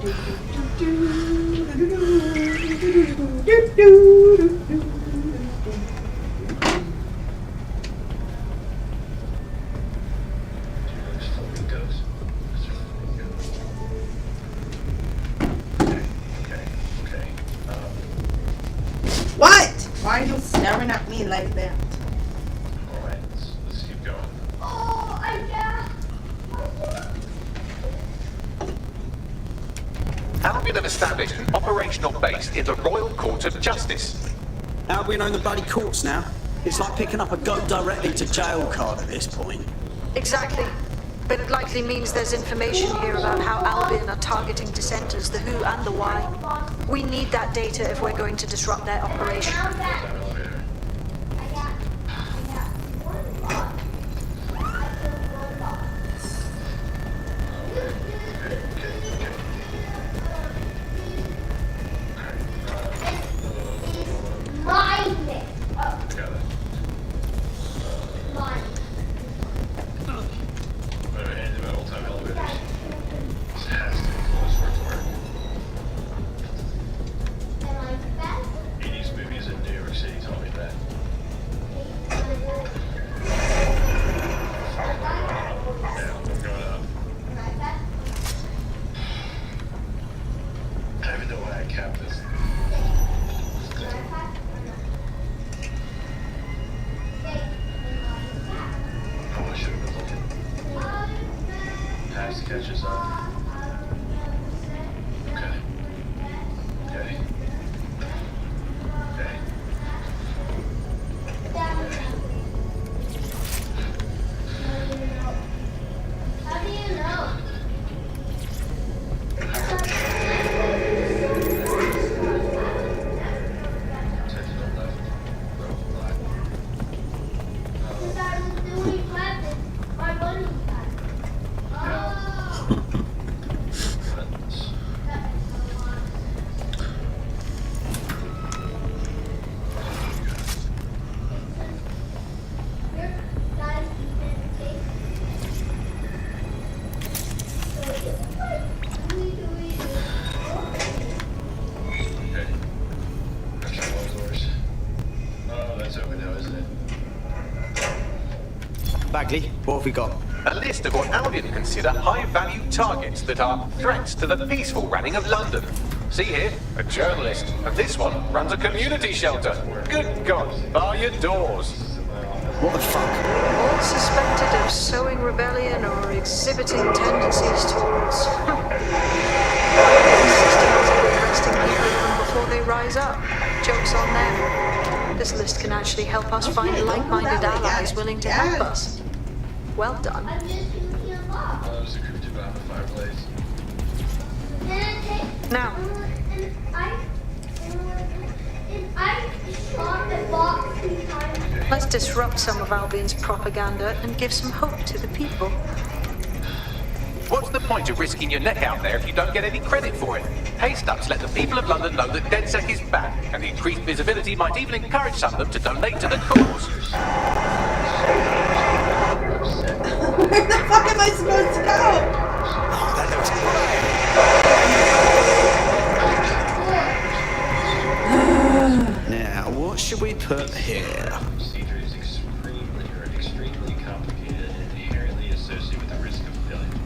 What? Why are you staring at me like that? Alright, let's keep going. Oh, I got. Albion have established an operational base in the Royal Court of Justice. Albion own the bloody courts now. It's like picking up a go directly to jail card at this point. Exactly. But it likely means there's information here about how Albion are targeting dissenters, the who and the why. We need that data if we're going to disrupt their operation. Catches up. Okay. Okay. Okay. How do you know? Because I was doing weapons. My money back. Bagley, what have we got? A list of what Albion consider high-value targets that are threats to the peaceful running of London. See here, a journalist, and this one runs a community shelter. Good God, bar your doors. What the fuck? All suspected of sowing rebellion or exhibiting tendencies towards systematically arresting people even before they rise up. Joke's on them. This list can actually help us find like-minded allies willing to help us. Well done. I'm just using a box. There's a creature behind the fireplace. Now. And I shot the box 3 times. Let's disrupt some of Albion's propaganda and give some hope to the people. What's the point of risking your neck out there if you don't get any credit for it? Pay-stubs let the people of London know that DedSec is back, and the increased visibility might even encourage some of them to donate to the cause. Where the fuck am I supposed to go? Oh, that looks great. Now, what should we put here? Procedure is extremely complicated and inherently associated with the risk of failure.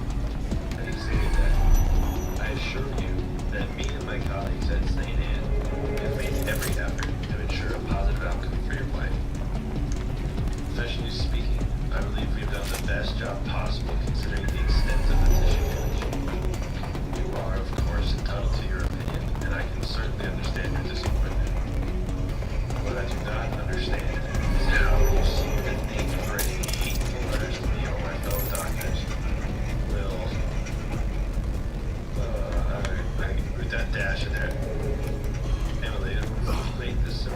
Having stated that, I assure you that me and my colleagues at St. Anne have made every effort to ensure a positive outcome for your wife. Professionally speaking, I believe we've done the best job possible considering the extent of the tissue damage. You are, of course, entitled to your opinion, and I can certainly understand your disappointment. What I do not understand is how you see the need for any hateful letters to me or my fellow doctors will, with that dash in there, emulate this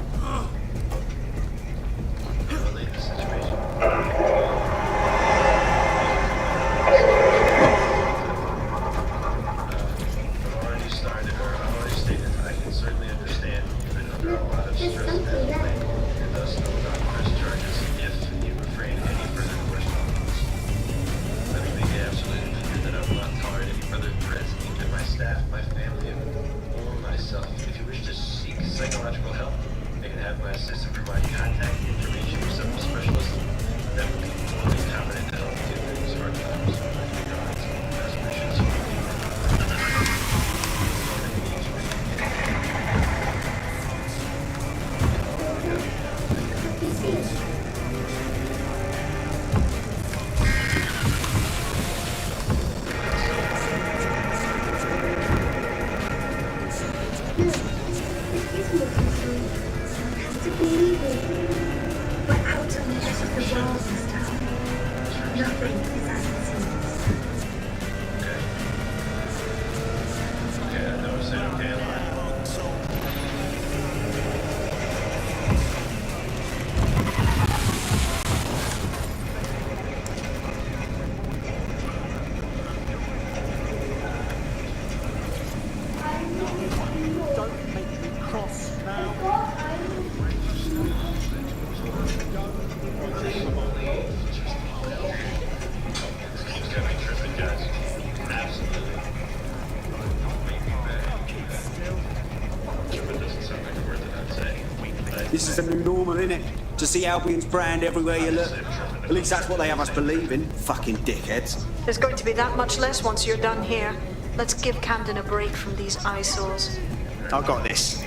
situation. I've already stated that I can certainly understand you've been under a lot of stress mentally, and thus know about press charges if you refrain any further correspondence. Let me make it absolutely clear that I will not tolerate any further threats aimed at my staff, my family, This is the new normal, innit? To see Albion's brand everywhere you look. At least that's what they have us believing. Fucking dickheads. There's going to be that much less once you're done here. Let's give Camden a break from these eyesores. I got this.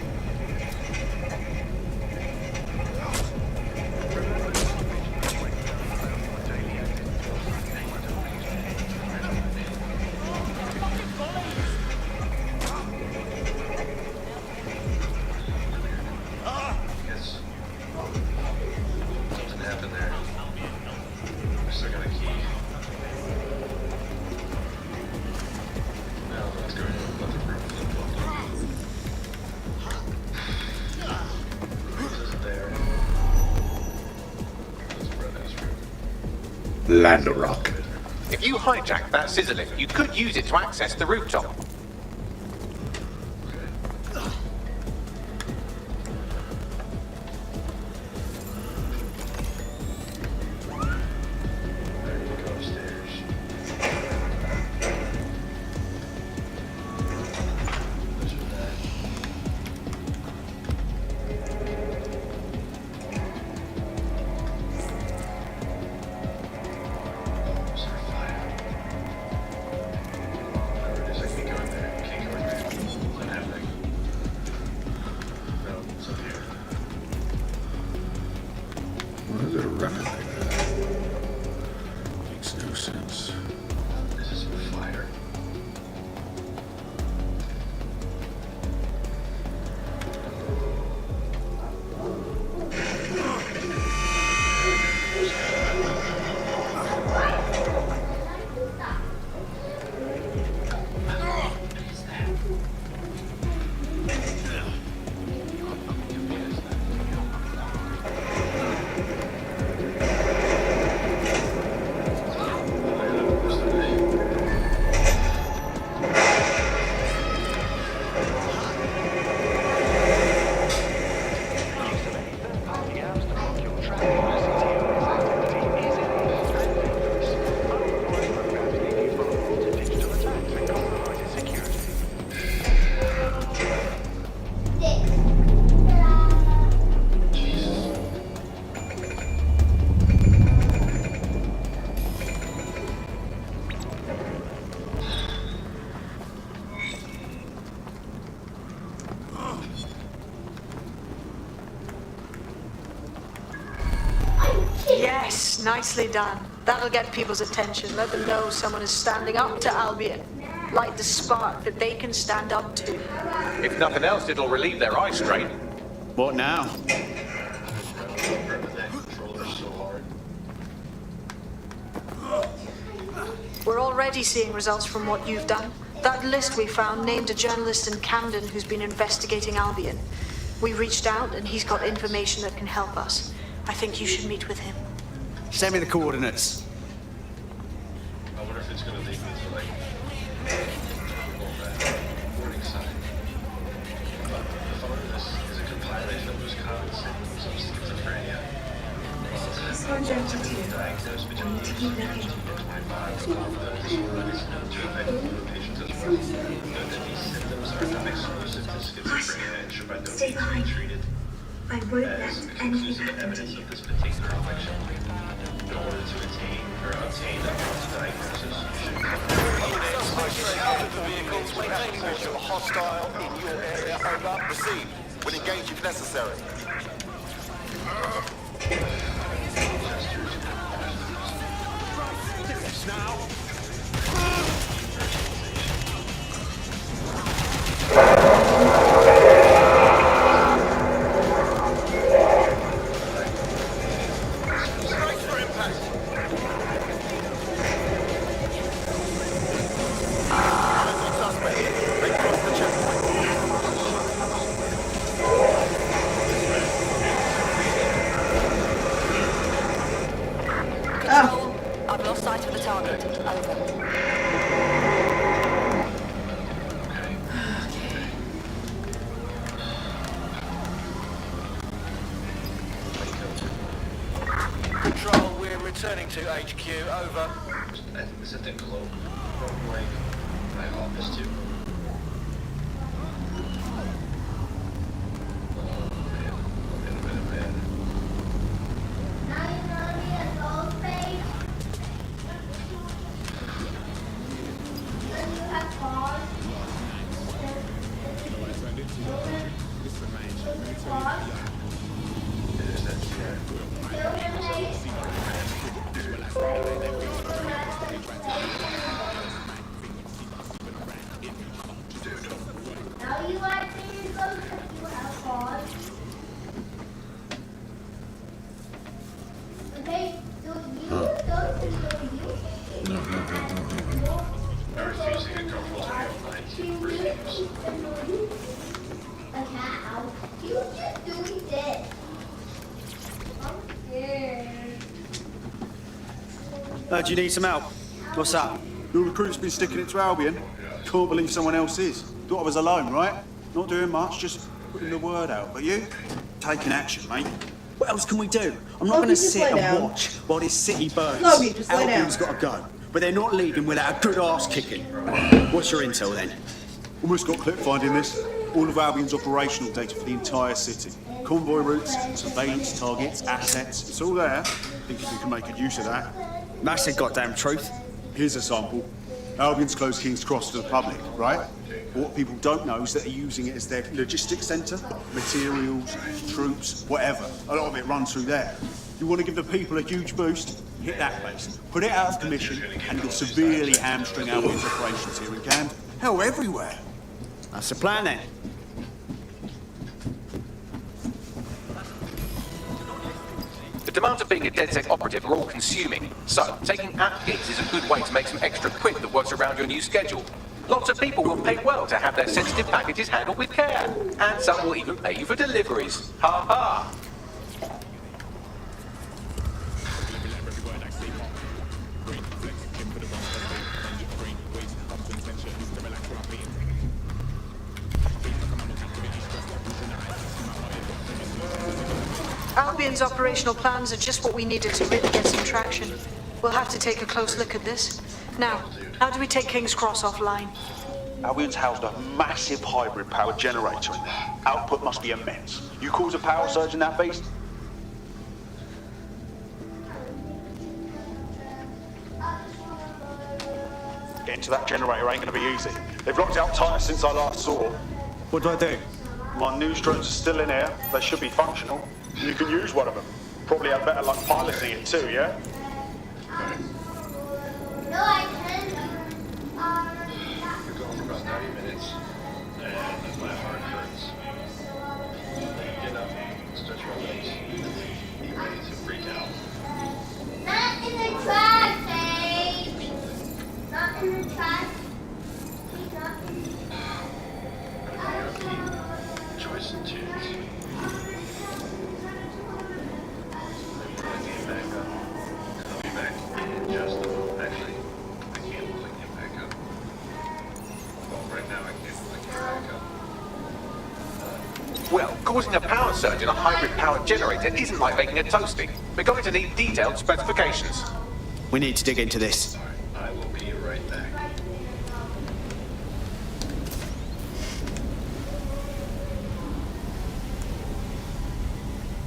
Landrock. If you hijack that scissor lift, you could use it to access the rooftop. Why is it running like that? Makes no sense. This is fire. Yes, nicely done. That'll get people's attention. Let them know someone is standing up to Albion. Light the spark that they can stand up to. If nothing else, it'll relieve their eye strain. What now? We're already seeing results from what you've done. That list we found named a journalist in Camden who's been investigating Albion. We reached out and he's got information that can help us. I think you should meet with him. Send me the coordinates. I wonder if it's going to lead me to like warning sign. The thought of this is a compilation of those common symptoms of schizophrenia. Diagnosed between the age of 2 and 25 with disorders to affect the patients as well. Note that these symptoms are not exclusive to schizophrenia and should by no means be treated as conclusive evidence of this particular affliction. In order to attain or obtain a diagnosis, you should hostile in your area. Over. Proceed. We'll engage if necessary. I've lost sight of the target. Over. Control, we're returning to HQ. Over. Is it the globe from like my office too? Do you need some help? What's up? Your recruit's been sticking it to Albion. Can't believe someone else is. Thought I was alone, right? Not doing much, just putting the word out. But you? Taking action, mate. What else can we do? I'm not going to sit and watch while this city burns. Logie, just lay down. Albion's got to go. But they're not leaving without a good ass kicking. What's your intel then? Almost got clip finding this. All of Albion's operational data for the entire city. Convoy routes, surveillance targets, assets. It's all there. Think if we can make good use of that. That's the goddamn truth. Here's a sample. Albion's closed King's Cross to the public, right? But what people don't know is that they're using it as their logistics centre. Materials, troops, whatever. A lot of it runs through there. You want to give the people a huge boost? Hit that place. Put it out of commission, and you'll severely hamstring Albion's operations here in Camden. Hell, everywhere. That's the plan then. The demands of being a DedSec operative are all consuming, so taking app gigs is a good way to make some extra quid that works around your new schedule. Lots of people will pay well to have their sensitive packages handled with care, and some will even pay you for deliveries. Ha ha! Albion's operational plans are just what we needed to really get some traction. We'll have to take a close look at this. Now, how do we take King's Cross offline? Albion's housed a massive hybrid power generator in there. Output must be immense. You cause a power surge in that beast? Getting to that generator ain't gonna be easy. They've locked it up tighter since I last saw. What do I do? My news drones are still in here. They should be functional. You can use one of them. Probably have better luck piloting it too, yeah? No, I can't. We're going for about 90 minutes, and my heart hurts. Get up, stretch your legs, be ready to freak out. Not in the trash, Dave. Not in the trash. He's not in the trash. Choice and choose. I'll be back in just a moment. Actually, I can't link him back up. Well, right now I can't link him back up. Well, causing a power surge in a hybrid power generator isn't like making a toasty. We're going to need detailed specifications. We need to dig into this. I will be right back.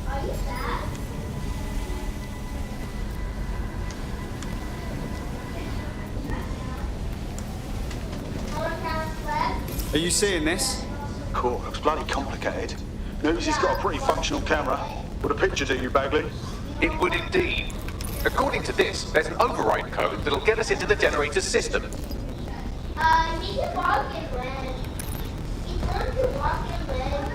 Are you sad? Are you seeing this? Cool, looks bloody complicated. Notice he's got a pretty functional camera. Would a picture do you, Bagley? It would indeed. According to this, there's an override code that'll get us into the generator's system. He can walk and land. He's going to walk and land.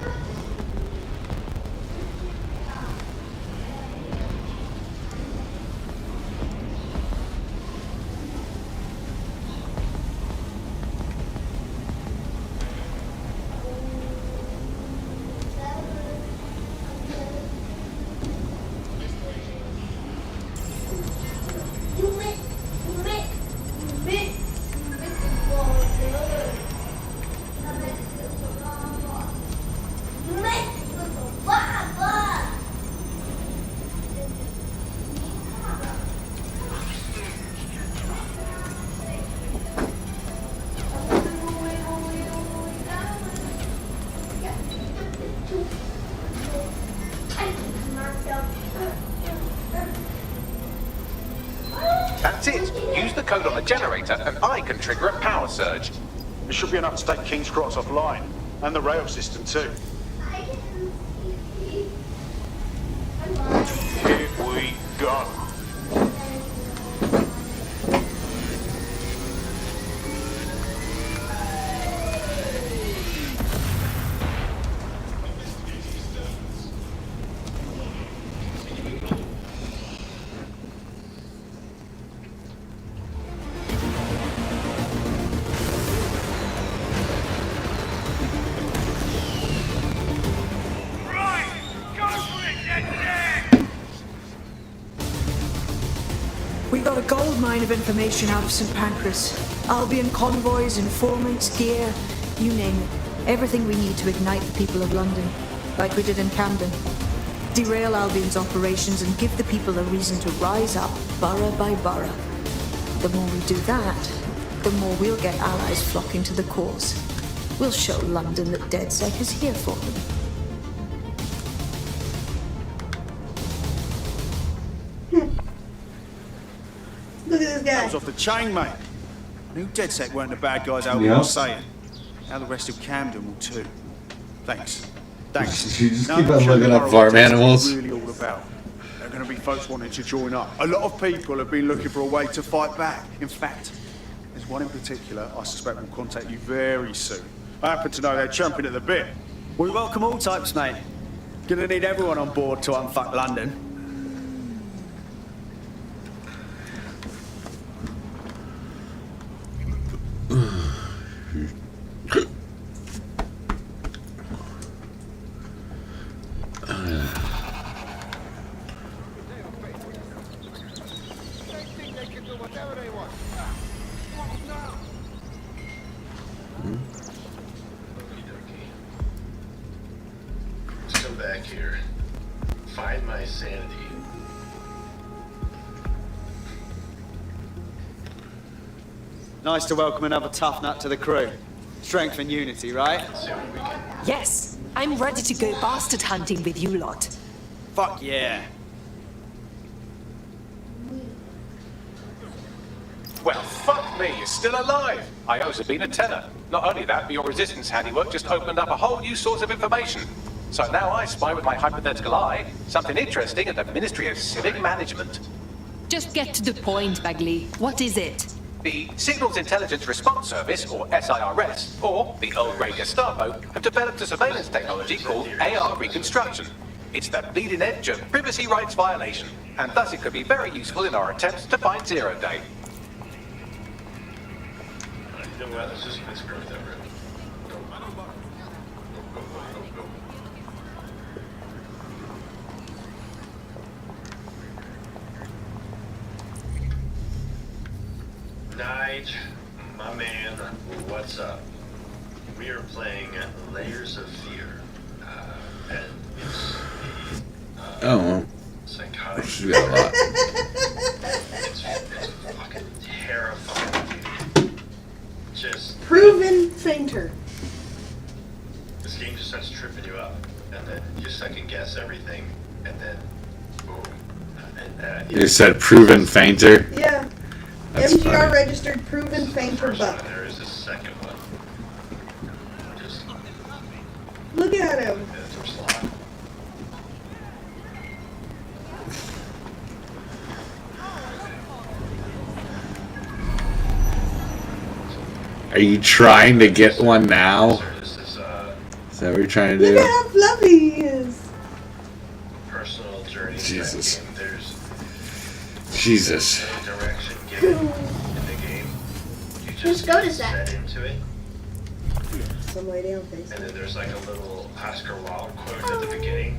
That's it. Use the code on the generator and I can trigger a power surge. It should be enough to take King's Cross offline. And the rail system too. Here we go. mine of information out of St. Pancras. Albion convoys, informants, gear, you name it. Everything we need to ignite the people of London, like we did in Camden. Derail Albion's operations and give the people a reason to rise up, borough by borough. The more we do that, the more we'll get allies flocking to the cause. We'll show London that DedSec is here for them. Look at this guy. That was off the chain, mate. I knew DedSec weren't the bad guys out Yeah. there saying. Now the rest of Camden will too. Thanks. Thanks. You just Now keep I'm on sure looking the up borough farm of DedSec animals. is really all about. There are going to be folks wanting to join up. A lot of people have been looking for a way to fight back. In fact, there's one in particular I suspect will contact you very soon. I happen to know they're champing at the bit. We welcome all types, mate. Gonna need everyone on board to unfuck London. Let's come back here. Find my sanity. Nice to welcome another tough nut to the crew. Strength and unity, right? Yes, I'm ready to go bastard hunting with you lot. Fuck yeah. Well, fuck me, you're still alive. I owe Sabine a tenner. Not only that, but your resistance handiwork just opened up a whole new source of information. So now I spy with my hypothetical eye something interesting at the Ministry of Civic Management. Just get to the point, Bagley. What is it? The Signals Intelligence Response Service, or SIRS, or the old Grey Gestapo, have developed a surveillance technology called AR Reconstruction. It's the bleeding edge of privacy rights violation, and thus it could be very useful in our attempts to find Zero Day. You know what? Let's go with that route. Nige, my man, what's up? We are playing Layers of Fear, and it's the Oh, psychotic. she's got a lot. It's fucking terrifying, dude. Just Proven fainter. this game just starts tripping you up, and then you second guess everything, and then boom. And, You said proven fainter? Yeah. That's MGR funny. registered proven fainter buck. there is a second one. Just Look at him. first line. Are you trying to get one now? Is that what you're trying to Look do? at how fluffy he is. Personal journey. Jesus. There's Jesus. no direction given in the game. You just Whose goat is that? set into it, Some lady on Facebook. and then there's like a little Oscar Wilde quote at the beginning.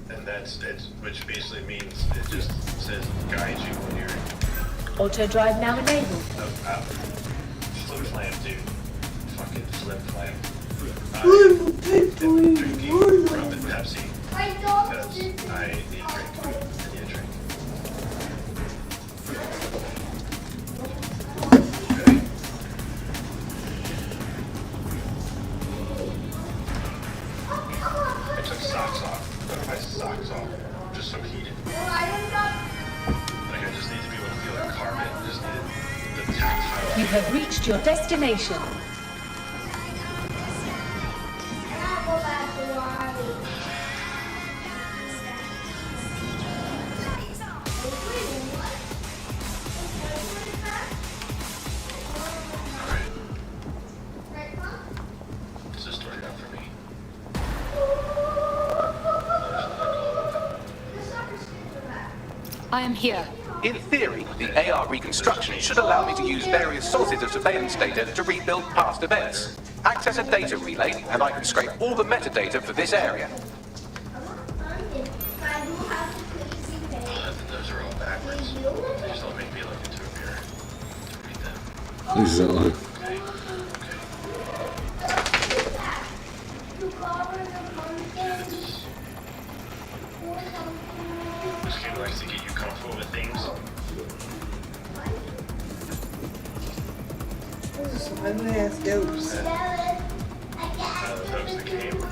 And that's it, which basically means it just says guide you when you're Auto drive now enabled. flip flam, dude. Fucking flip flam. Drinking rum and Pepsi because I need a drink. I need a drink. I took socks off. Took my socks off. I'm just so heated. Like I just need to be able to feel like carpet. Just need the tactile. You have reached your destination. This is story out for me. I am here. In theory, the AR reconstruction should allow me to use various sources of surveillance data to rebuild past events. Access a data relay, and I can scrape all the metadata for this area. Those are all bad. Please don't make me look into a mirror to read them. Please don't look. This game likes to get you comfortable with things. Those are some ugly ass goats. That was the game.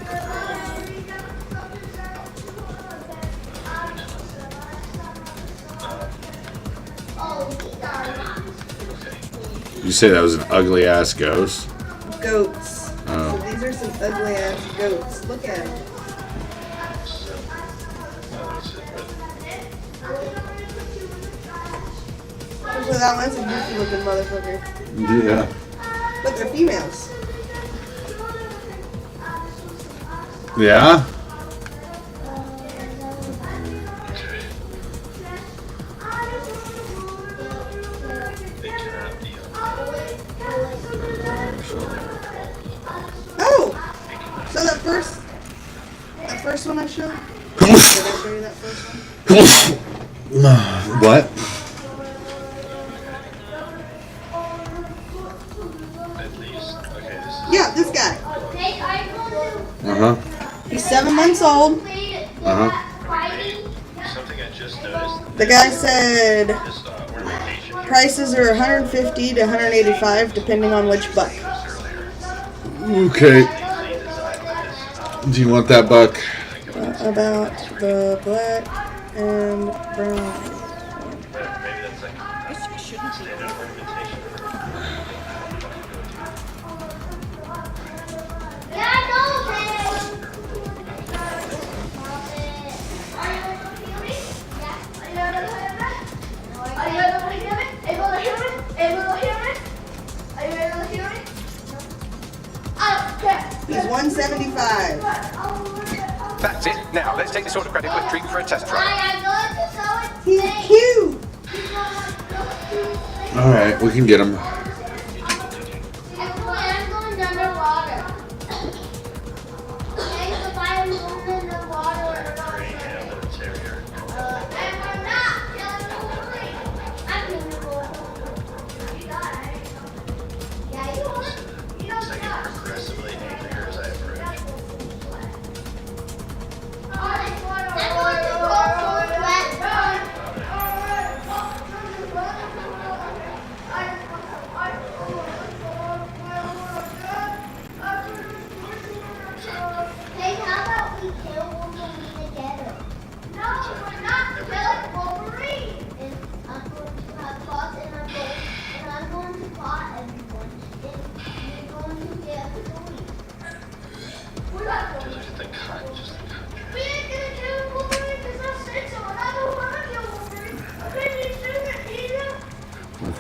You say that was an ugly ass ghost? Goats. Oh. So these are some ugly ass goats. Look at them. So that one's a goofy looking motherfucker. Yeah. But they're females. Yeah? Oh! So that first one I showed? Did I show you that first one? What? Yeah, this guy. Uh-huh. He's 7 months old. Uh-huh. Something I just noticed. The guy said prices are 150 to 185 depending on which buck. Okay. Do you want that buck? About the black and brown. He's 175. That's it. Now, let's take this autocratic whipped cream for a test drive. He's cute. Alright, we can get him.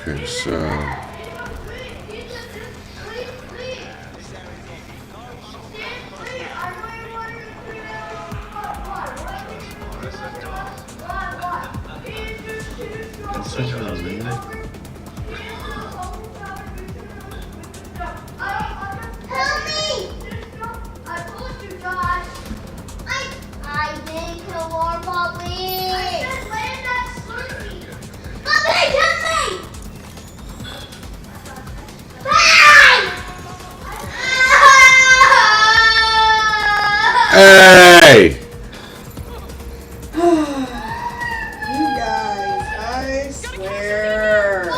Okay, so... Hey! You guys, I swear.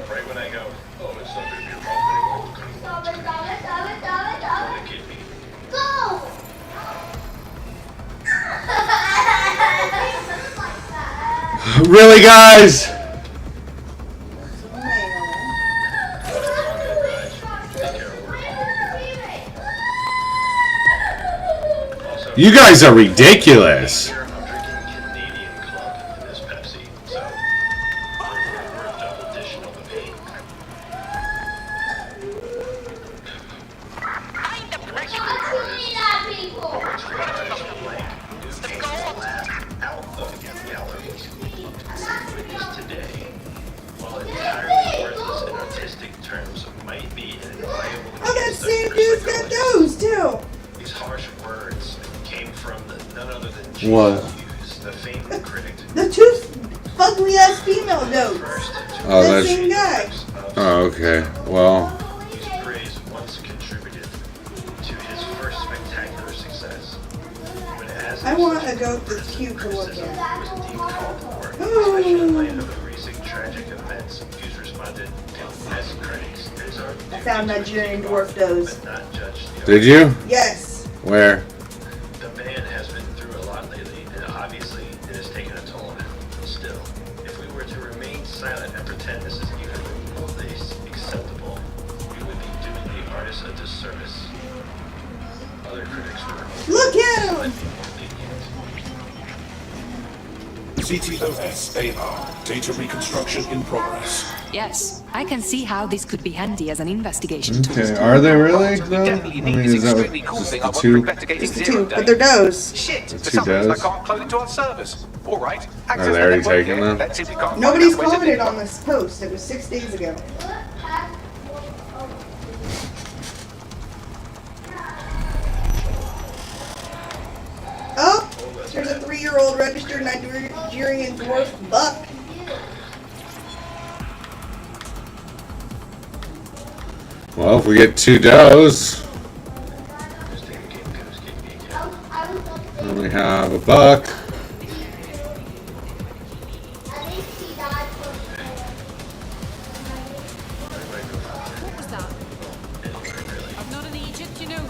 Right when I go, oh, it's not going to be a problem anymore. Really, guys? You guys are ridiculous. What? The two fugly ass female notes. Oh, the that's. same guy. Oh, okay. Well. His praise once contributed to his first spectacular success. When as I want a goat that's cute to look at. was deemed called to work, especially in light of the recent tragic events, views responded as critics. I found Nigerian dwarf does. Did you? Yes. Where? The man has been through a lot lately, and obviously it has taken a toll on him. Still, if we were to remain silent and pretend this is even remotely acceptable, we would be doing the artist a disservice. Other critics were Look at him! CTOS AR. Data reconstruction in progress. Yes, I can see how this could be handy as an investigation tool. Okay, are they really? Though? I mean, is that what, just the two? It's the two, but they're does. Shit, The for two some reason I does? can't clone into our servers. Alright, Are they already taking them? Nobody's commented on this post. It was 6 days ago. Oh, there's a 3-year-old registered Nigerian dwarf buck. Well, if we get 2 does, then we have a buck. What was that? I'm not in Egypt, you know.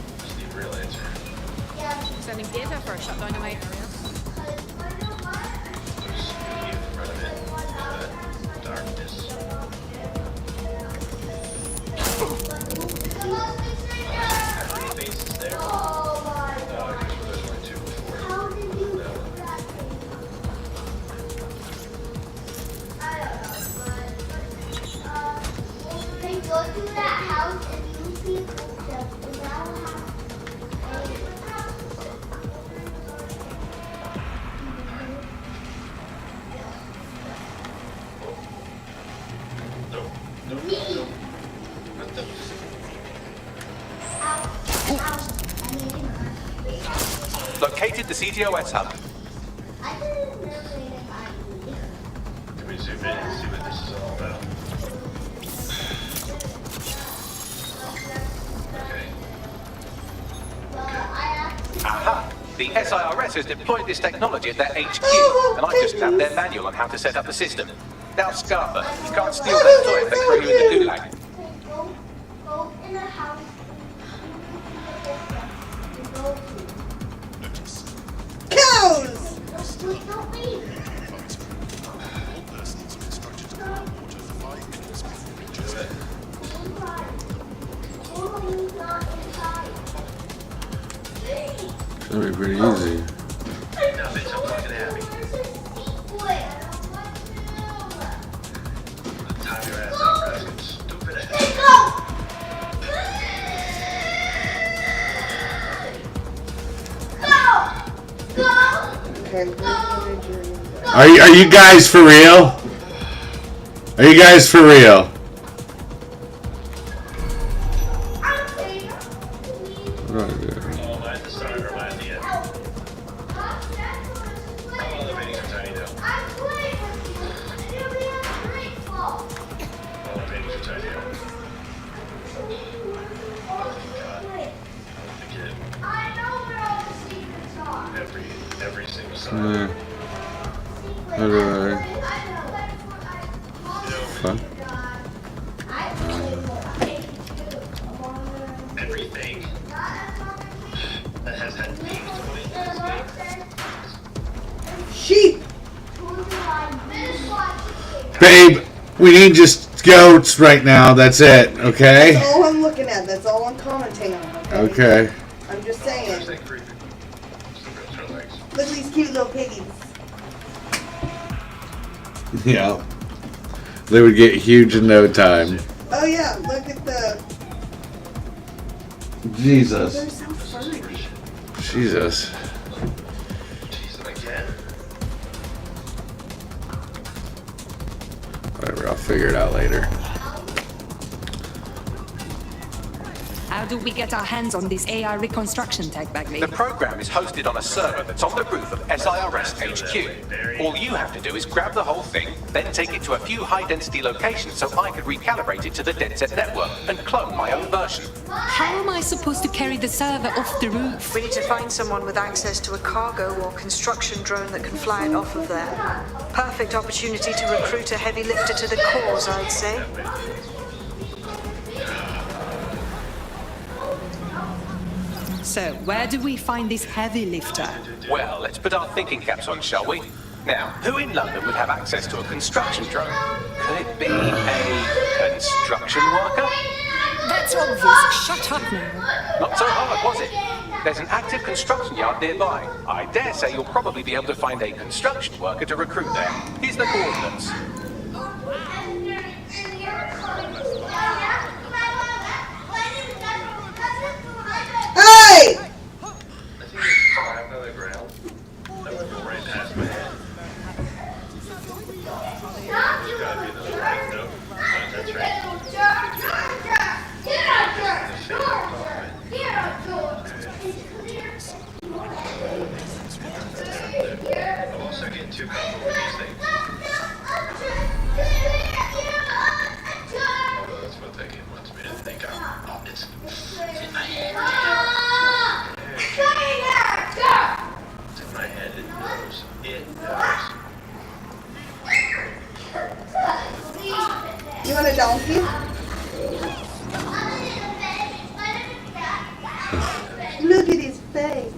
Sending data for a shutdown of my areas. Located the CTOS hub. Can we zoom in and see what this is all about? Aha! The SIRS has deployed this technology at their HQ, and I just found their manual on how to set up the system. Now, Scarpa, you can't steal that toy if they throw you in the gulag. Cows! That'd be pretty easy. Are you guys for real? Are you guys for real? Every single side. Fun. Everything that has had Sheep! Babe, we need just goats right now. That's it, okay? That's all I'm looking at. That's all I'm commenting on. Okay. I'm just saying. Look at these cute little piggies. Yeah. They would get huge in no time. Oh yeah, look at the... Jesus. They're so furry. Jesus. Whatever, I'll figure it out later. How do we get our hands on this AI reconstruction tech, Bagley? The program is hosted on a server that's on the roof of SIRS HQ. All you have to do is grab the whole thing, then take it to a few high-density locations so I could recalibrate it to the DedSet network and clone my own version. How am I supposed to carry the server off the roof? We need to find someone with access to a cargo or construction drone that can fly it off of there. Perfect opportunity to recruit a heavy lifter to the cause, I'd say. So, where do we find this heavy lifter? Well, let's put our thinking caps on, shall we? Now, who in London would have access to a construction drone? Could it be a construction worker? That's obvious. Shut up now. Not so hard, was it? There's an active construction yard nearby. I dare say you'll probably be able to find a construction worker to recruit there. Here's the coordinates. Hey! I think it's 5 on the ground. That would go right past my head. There's gotta be another right note. That's right. I'm also getting too comfortable with these things. Although that's what that game wants me to think of. It's in my head. It's in my head. It knows. It knows. You want a donkey? Look at his face.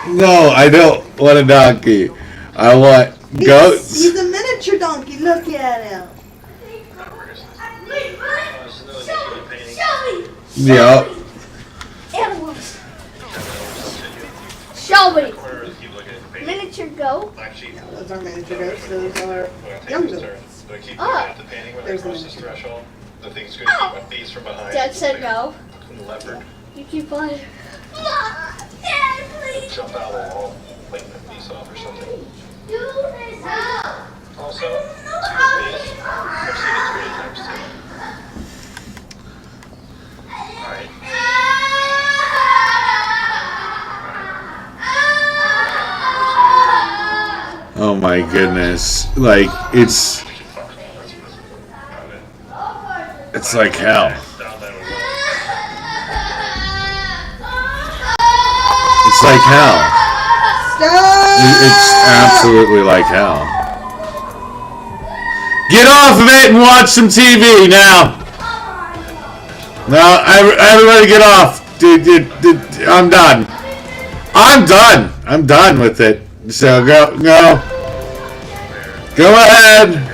No, I don't want a donkey. I want goats. He's a miniature donkey. Look at him. Yep. Animals. Shelby. Miniature goat. Those are miniature goats. Those are young goats. Oh. There's a miniature. Threshold. The thing's gonna keep my face from behind. Dad said no. Leopard. You keep on. Dad, please. Jump out of the wall, like my piece off or something. Do this out. Also, toothpaste. I've seen it 20 times too. Alright. Oh my goodness. Like, it's like hell. It's like hell. It's absolutely like hell. Get off of it and watch some TV now. No, everybody get off. I'm done. I'm done with it. So go ahead.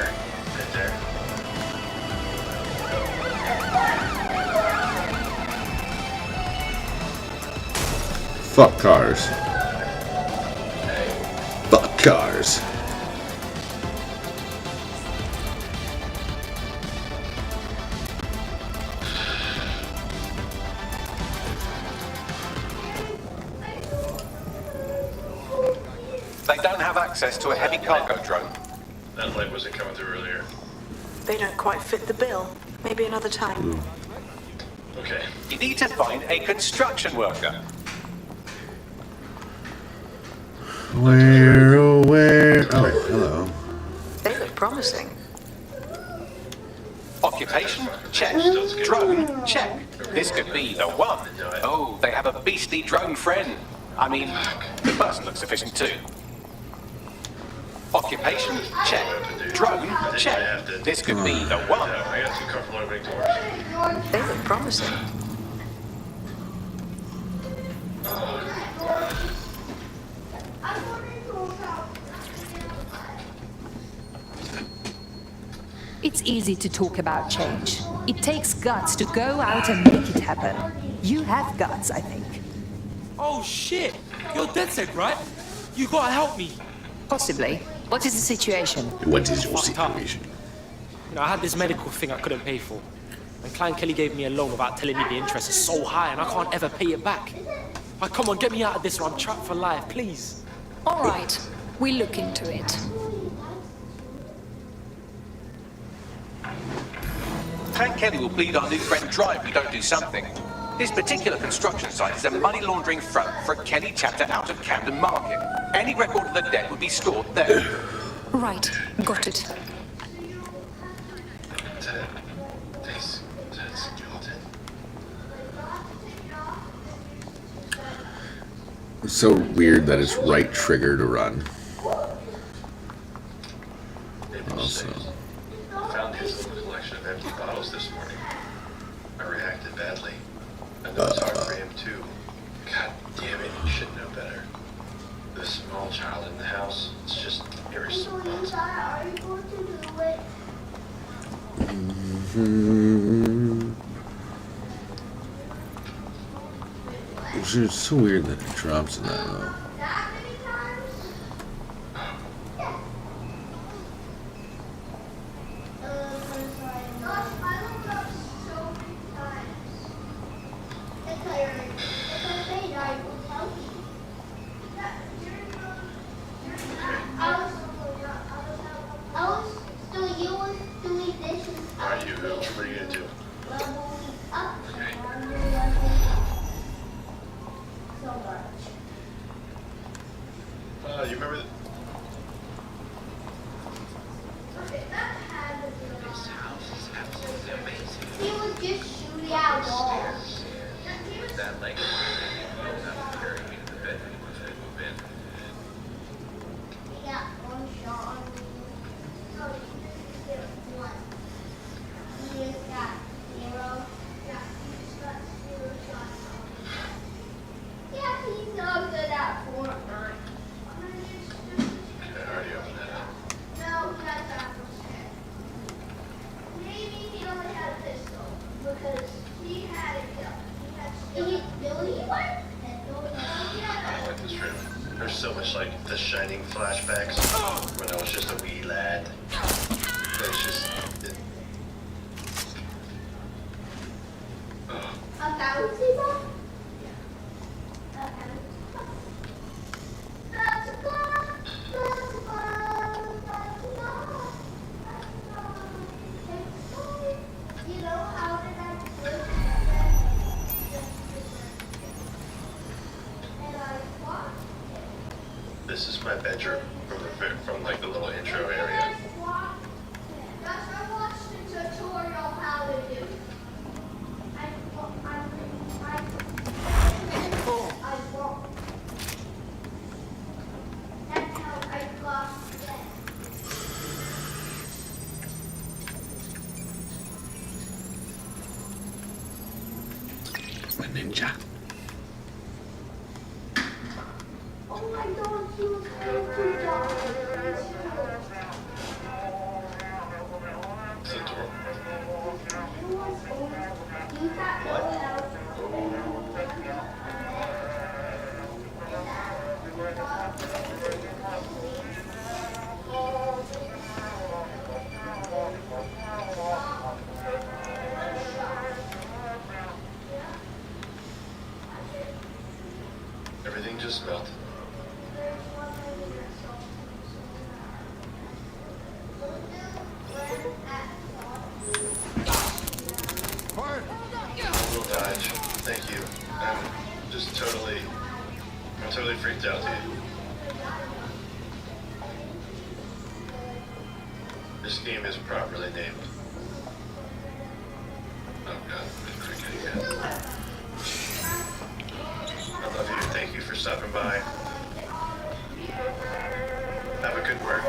Fuck cars. Fuck cars. They don't have access to a heavy cargo drone. That light wasn't coming through earlier. They don't quite fit the bill. Maybe another time. Okay. You need to find a construction worker. Where? Oh, hello. They look promising. Occupation? Check. Drone? Check. This could be the one. Oh, they have a beastly drone friend. I mean, the person looks efficient too. Occupation? Check. Drone? Check. This could be the one. I got too comfortable opening doors. They look promising. It's easy to talk about change. It takes guts to go out and make it happen. You have guts, I think. Oh shit! You're DedSec, right? You gotta help me. Possibly. What is the situation? What is your Fucked up. situation? You know, I had this medical thing I couldn't pay for. And Klein Kelly gave me a loan without telling me the interest is so high and I can't ever pay it back. Like, come on, get me out of this or I'm trapped for life, please. All right. We'll look into it. Clan Kelly will bleed our new friend dry if we don't do something. This particular construction site is a money laundering front for a Kelly chapter out of Camden Market. Any record of the debt would be stored there. Right, got it. It's so weird that it's right trigger to run. Also. I found his little collection of empty bottles this morning. I reacted badly. I know it's hard for him too. God damn it, you should know better. The small child in the house, it's just irresponsible. Are you going to do it? It's so weird that it drops in that though. You remember that? This house is absolutely amazing. He was just shooting out walls. With that leg, you don't have to carry me to the bedroom once I move in. He got one shot on me. So he just get one. He just got 0. Yeah, he just got 0 shots on me. Yeah, he's not good at Fortnite. I already opened that up. No, he got that instead. Maybe he only had a pistol because he had a gun. Billy what? I don't like this room. There's so much like The Shining flashbacks when I was just a wee lad. It's just. A bouncy ball? You know how did I do it? And I watched it. This is my bedroom from like the little intro area. I watched a tutorial how to do it. I walked. That's how I got it. My ninja. Oh my God, he was going to die. It's a door. Everything just melted. Little dodge. Thank you. I'm totally freaked out, dude. This game isn't properly named. Oh God, I'm freaking again. I love you. Thank you for stopping by. Have a good work.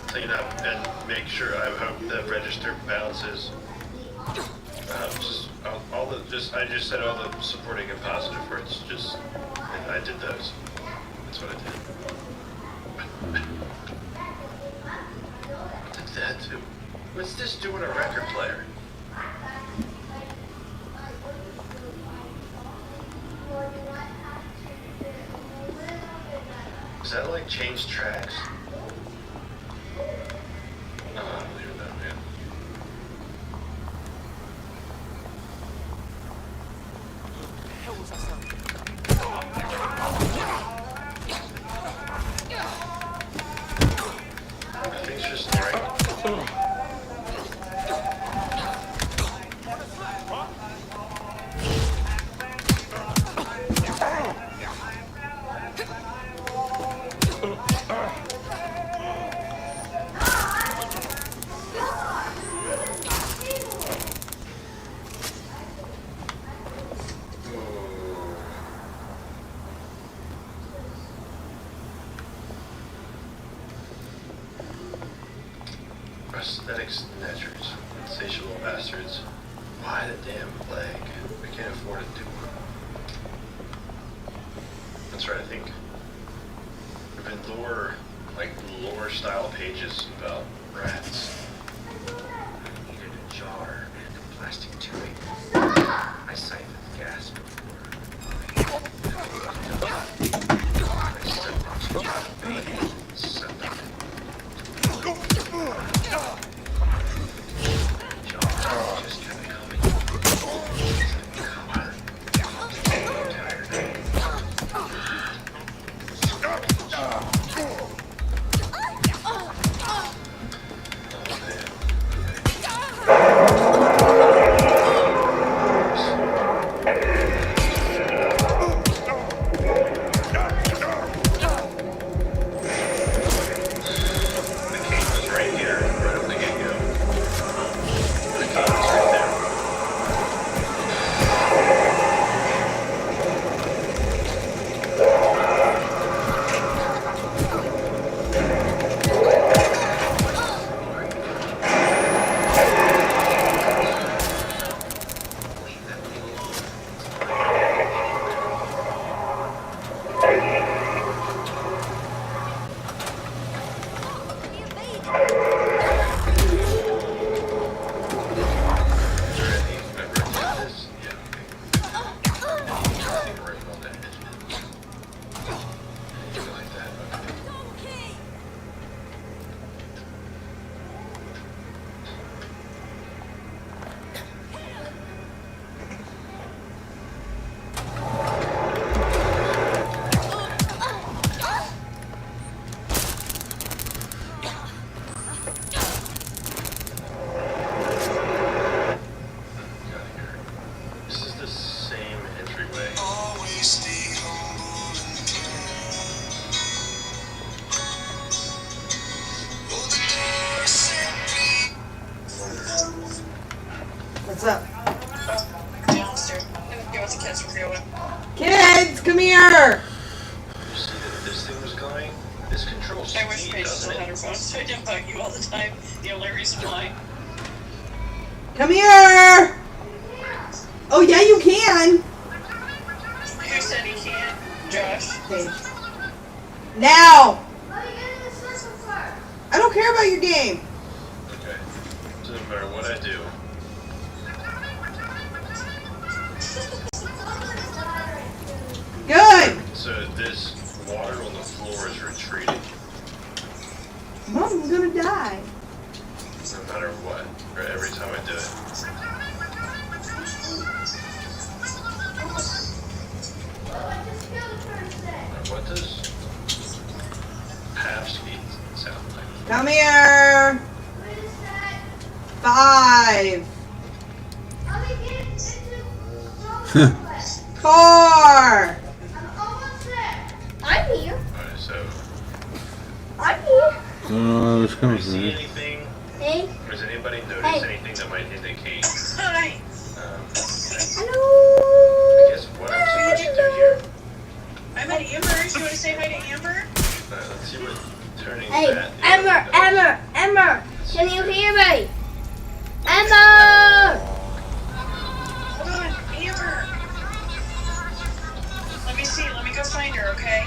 Clean up and make sure. I hope the register balances. I just said all the supporting and positive words. And I did those. That's what I did. What did that do? What's this doing a record player? Is that like change tracks? No, I don't believe in that, man. I think it's just right. prosthetics measures. Insatiable bastards. Why the damn plague? We can't afford to do one. That's right, I think there have been lore-style pages about rats. I needed a jar and a plastic tubing. I siphoned gas before. I stepped onto a baby and sucked on it. Just kept coming. What's up? Downstairs. Go with the kids. We're going. Kids, come here! You see that this thing was going? This controls I wish speed, Paige doesn't still had her it? phone so I didn't bug you all the time. The only reason why. Come here! Oh, yeah, you can! Who said he can't? Josh. Paige. Now! I don't care about your game. Okay. Doesn't matter what I do. Good! So this water on the floor is retreating. Mom, I'm gonna die. No matter what. Or every time I do it. Now what does half speed sound like? Come here! 5. 4. I'm here. Alright, so I'm here. I don't know where it's coming from. see anything? Hey. Or does anybody notice Hey. anything that might indicate Hi. Hello. I guess what I'm supposed to do here? I met Amber. Do you want to say hi to Amber? Let's see what turning Hey, that Emmer. Can you hear me? Emmer. Hold on, Amber. Let me see. Let me go find her, okay?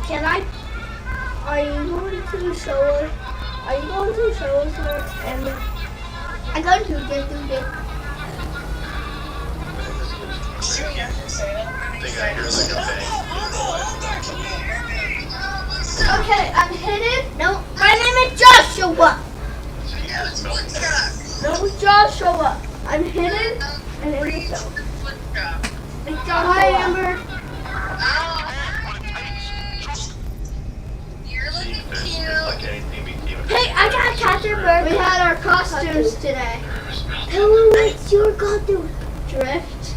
Can I? Are you going to show us? Are you going to show us where Emmer? I'm going to do this. I think I hear like a bang. Okay, I'm hidden. No, my name is Joshua. No, Joshua. I'm hidden and in the stone. Hi, Amber. Hey, I got Captain America. We had our costumes today. Tell me what's your costume? Drift.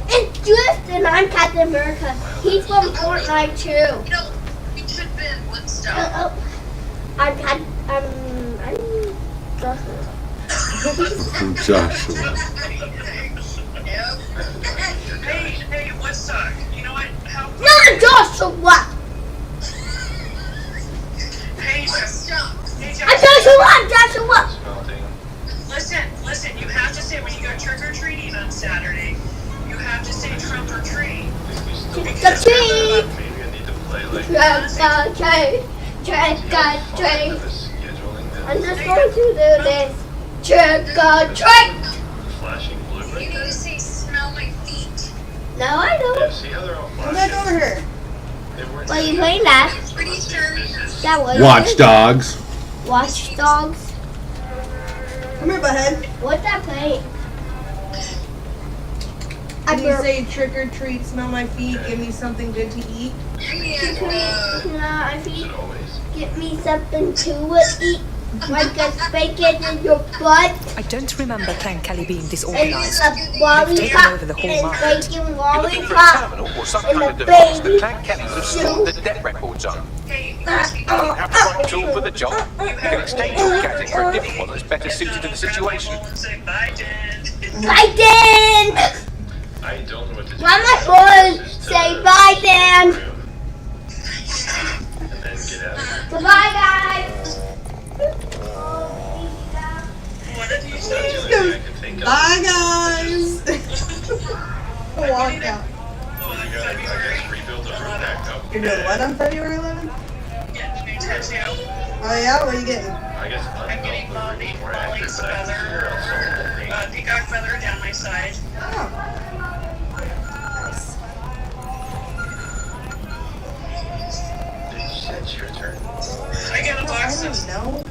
It's Drift, and I'm Captain America. He's from Fortnite too. No, we should have been. Let's stop. I'm Joshua. From Joshua. Hey, what's up? You know what? How? Not Joshua. Hey, stop. Hey, I'm Joshua. Trick or treat. I'm just going to do this. Trick or treat. Flashing blue. You need to say smell my feet. No, I don't. Yeah, see how they're all Come back over here. What are you playing that? Pretty sure that was Watch Dogs. Watch Dogs. Come here, butthead. What's that playing? Can you say trick or treat, smell my feet, give me something good to eat? Get me something to eat. Like a bacon in your butt. I don't remember Clan Kelly being And disorganized. a They've lollipop. taken over the whole And market. bacon You're looking for a lollipop. terminal or some And kind a of device baby. that Clan Kellys have stored the debt records on. You have the right tool for the job. You can exchange your gadget for a different one that's better suited to the situation. Bye, Dan. I don't know what to do. Why my boy say bye, Dan? And then get out of here. Goodbye, guys. Bye, guys. Walk out. You're doing what on February 11th? Oh yeah, what are you getting? I guess I'm getting Molly's feather, peacock feather down my side. It's your turn. I got a box of No.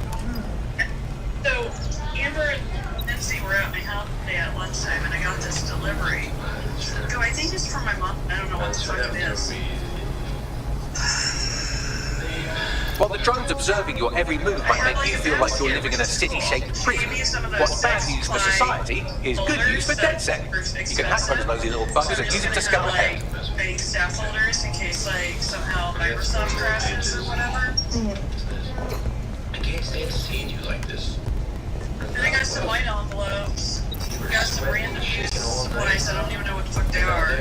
So, Amber and Nancy were at my house today at lunchtime, and I got this delivery. So I think it's from my mom. I don't know what the fuck it is. While the drones observing your every move might make you feel like you're living in a city-shaped prison, what's bad news for society is good news for DedSec. You can hack one of those little buggers and use it to scum ahead. Fake staff holders in case, like, somehow Microsoft crashes or whatever. I can't stand seeing you like this. And I got some white envelopes. I got some random supplies. I don't even know what the fuck they are.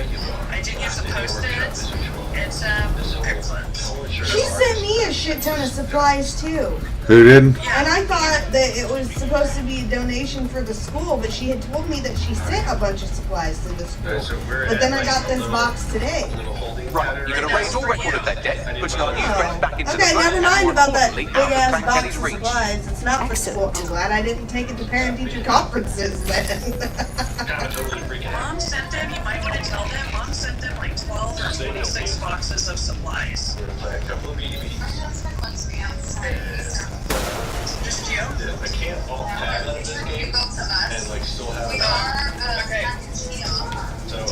I did get some Post-its and some paper clips. She sent me a shit ton of supplies too. Who didn't? And I thought that it was supposed to be a donation for the school, but she had told me that she sent a bunch of supplies to the school. But then I got this box today. Right, you can erase all record of that debt, putting our new friend back into the Okay, front never and mind more about that importantly, big out of ass Clan box Kelly's of reach. supplies. It's not for school. I'm glad I didn't take it to parent teacher conferences then. Mom sent them, you might want to tell them, Mom sent them like 12 or 26 boxes of supplies. A couple of BBs. Just you? I can't all tag out of this game and like still have it. Okay.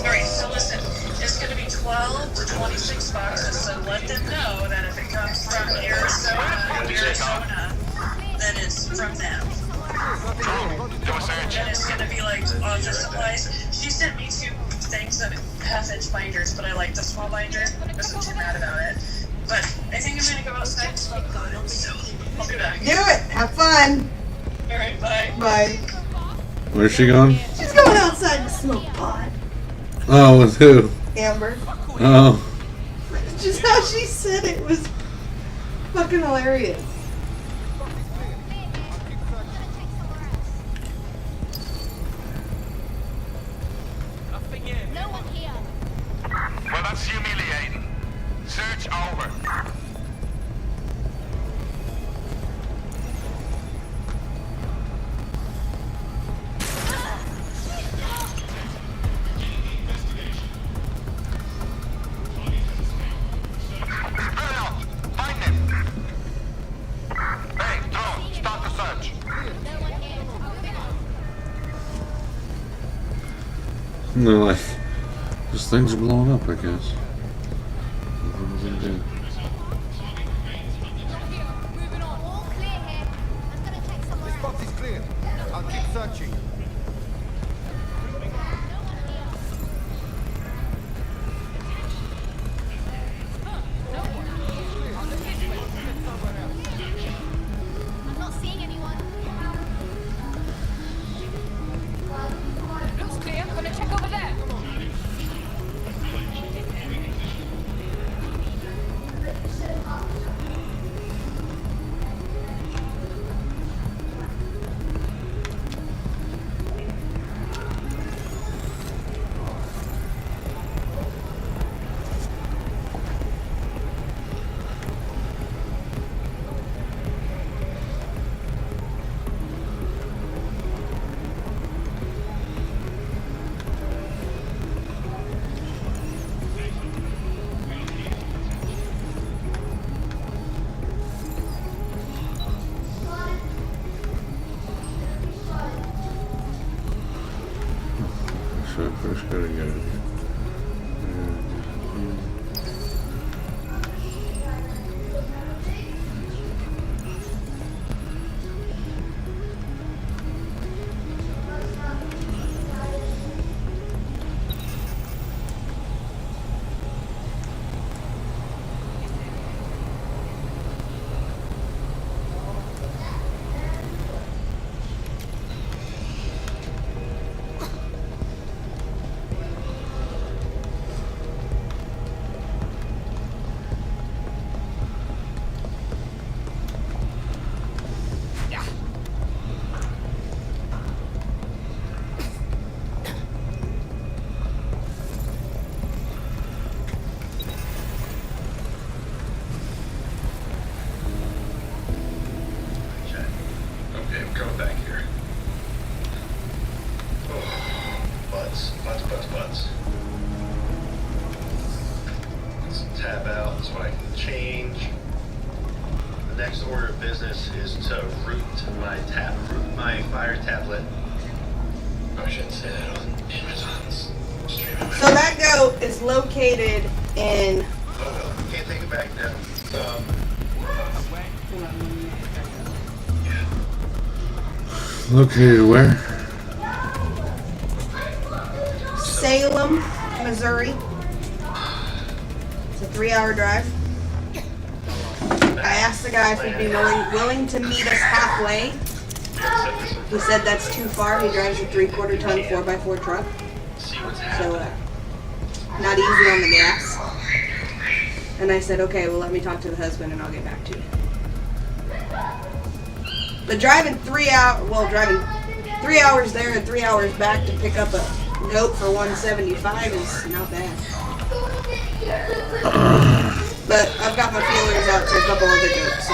Alright, so listen, it's going to be 12 or 26 boxes, so let them know that if it comes from Arizona, then it's from them. And it's going to be like office supplies. She sent me 2 things of half-inch binders, but I like the small binder. I wasn't too mad about it. But I think I'm going to go outside and smoke pot, so I'll be back. Do it. Have fun. Alright, bye. Bye. Where's she going? She's going outside to smoke pot. Oh, with who? Amber. Oh. Just how she said it was fucking hilarious. Well, that's humiliating. Search over. Find them. Hey, drone, start the search. No, like, just things are blowing up, I guess. What are we gonna do? This box is clear. I'll keep searching. I'm not seeing anyone. Looks clear. I'm gonna check over there. let's go together. Okay, I'm coming back here. Oh, butts. Let's tab out so I can change. The next order of business is to root my Fire tablet. I shouldn't say that on Amazon's streaming. So that goat is located in. Oh well, can't take it back now. Located where? Salem, Missouri. It's a 3-hour drive. I asked the guy if he'd be willing to meet us halfway. He said that's too far. He drives a 3/4 ton 4x4 truck. So, not easy on the gas. And I said, okay, well, let me talk to the husband and I'll get back to you. But driving 3 hours there and 3 hours back to pick up a goat for $175 is not bad. But I've got my feelers out to a couple other goats, so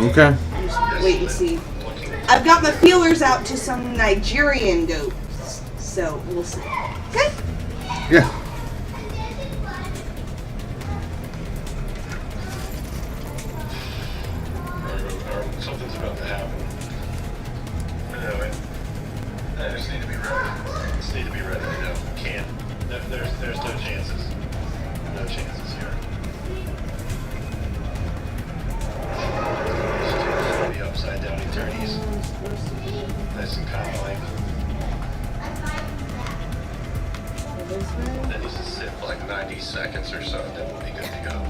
Okay. just wait and see. I've got my feelers out to some Nigerian goats, so we'll see. Okay? Yeah. Something's about to happen. Anyway, I just need to be ready. You know, can't. There's no chances. No chances here. The upside down eternities. Nice and calm like. That needs to sit for like 90 seconds or so, and then we'll be good to go.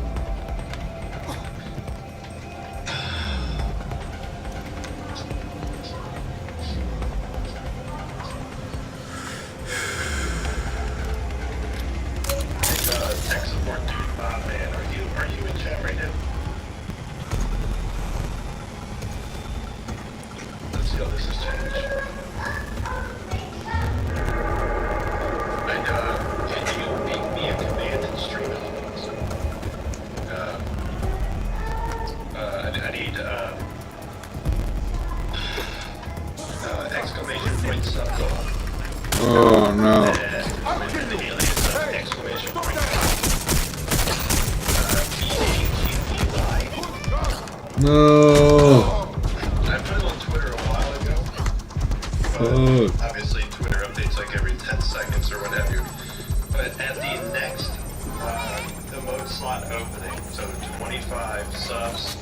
Tech support dude. Man, are you in chat right now? Let's see how this has changed. Can you make me a command and stream it? I need exclamation point subgoal. Oh no. Exclamation point. No. I put it on Twitter a while ago. But obviously, Twitter updates like every 10 seconds or what have you. But at the next emote slot opening, so 25 subs.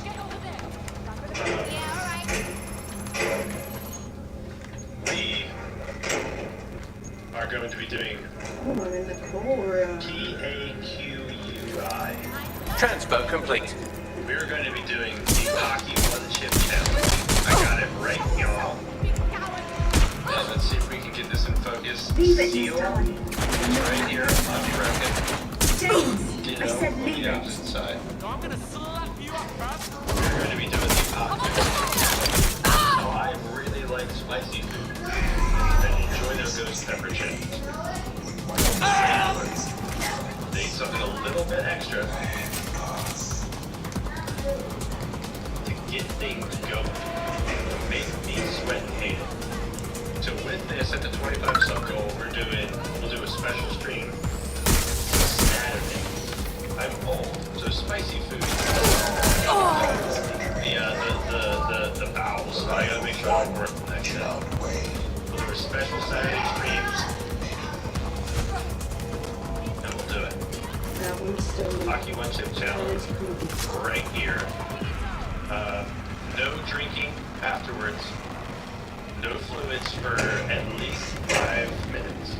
We are going to be doing PAQUI. Transpo complete. We're going to be doing the Hockey One Chip Challenge. I got it right, y'all. And let's see if we can get this in focus. Seal. Right here, unbroken. Ditto, the opposite side. We're going to be doing the opposite. So I really like spicy food. And enjoy those ghost pepper chips. Need something a little bit extra to get things going. Make me sweat and hate it. So with this at the 25 sub goal, we'll do a special stream Saturday. I'm old, so spicy food. The bowels. I gotta make sure I don't work the next day. We'll do a special Saturday stream Hockey One Chip Challenge right here. No drinking afterwards. No fluids for at least 5 minutes.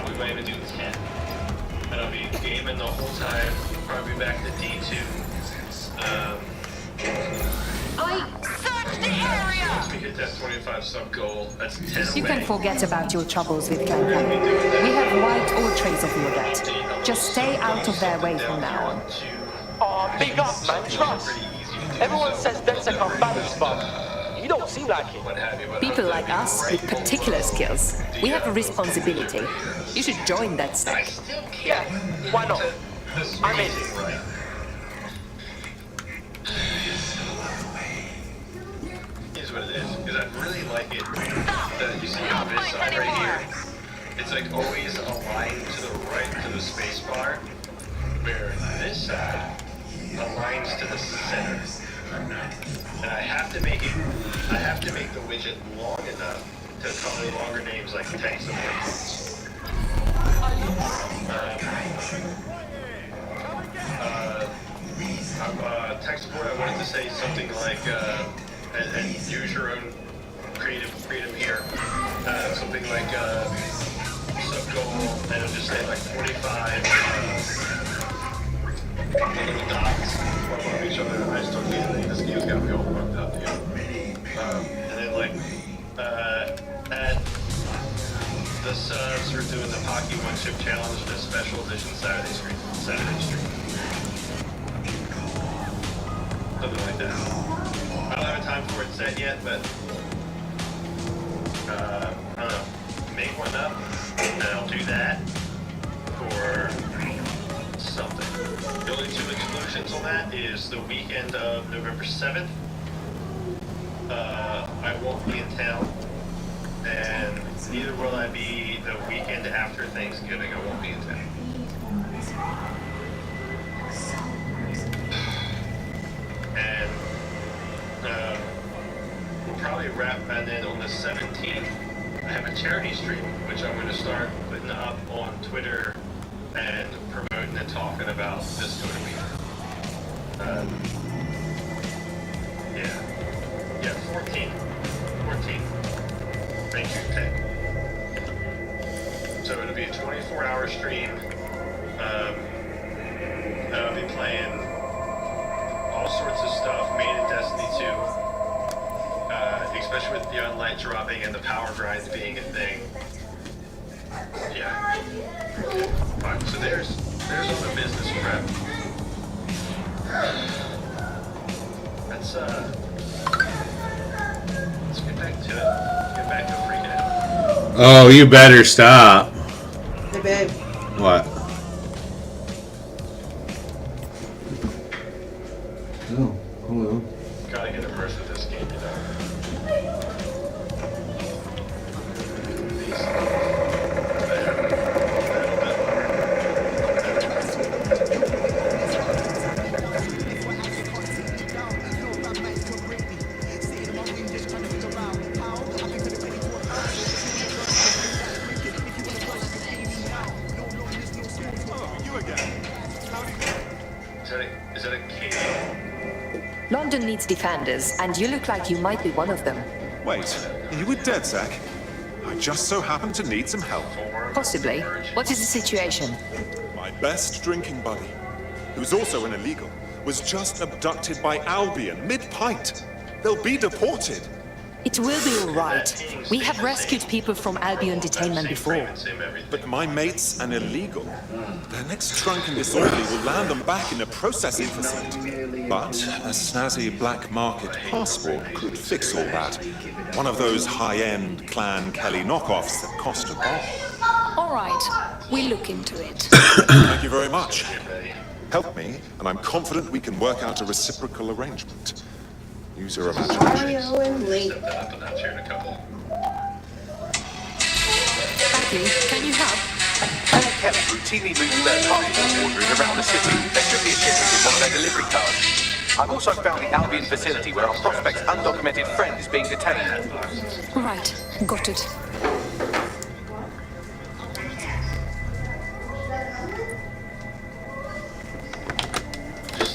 We might even do 10. And I'll be gaming the whole time. Probably back to D2. I searched the area! Once we hit that 25 sub goal, that's 10 You away. can forget about your troubles with Clan Kelly. We have wiped all trace of your debt. Just stay out of their way from now on. Oh, big up, man, trust. Everyone says DedSec are balanced, but you don't seem like it. People like us with particular skills, we have a responsibility. You should join DedSec. Yeah, why not? I'm in. Here's what it is, because I really like it that you see on this side right here. It's like always aligned to the right to the space bar, where this side aligns to the center. And I have to make the widget long enough to cover longer names like tech support. Tech support, I wanted to say something like, and use your own creative freedom here. Something like sub goal, and it'll just say like 45 little dots. I want to make sure that I still get this game's got me all fucked up here. And then like add the subs for doing the Hockey One Chip Challenge and a special edition Saturday stream. Something like that. I don't have a time for it set yet, but I don't know. Make one up, and I'll do that for something. The only two exclusions on that is the weekend of November 7th. I won't be in town, and neither will I be the weekend after Thanksgiving. I won't be in town. And we'll probably wrap that in on the 17th. I have a charity stream, which I'm going to start putting up on Twitter and promoting and talking about this going to be. Yeah, 14. Thank you, Ted. So it'll be a 24-hour stream. I'll be playing all sorts of stuff made in Destiny 2, especially with the Unlight dropping and the power grinds being a thing. Yeah. Okay. Fine. So there's all the business prep. Let's get back to it. Get back to freaking out. Oh, you better stop. Hey, babe. What? Oh, hello. Gotta get immersed with this game, you know. Is that a key? London needs defenders, and you look like you might be one of them. Wait, are you with DedSec? I just so happen to need some help. Possibly. What is the situation? My best drinking buddy, who's also an illegal, was just abducted by Albion mid-pint. They'll be deported. It will be all right. We have rescued people from Albion detainment before. But my mate's an illegal. Their next drunken disorderly will land them back in a processing facility. But a snazzy black market passport could fix all that. One of those high-end Clan Kelly knockoffs that cost a bomb. All right. We'll look into it. Thank you very much. Help me, and I'm confident we can work out a reciprocal arrangement. Use your imagination. Mario and Link. Batley, can you help? Clan Kelly routinely moves their carnival ordering around the city. There should be a shipment in one of their delivery cars. I've also found the Albion facility where our prospect's undocumented friend is being detained. Right. Got it.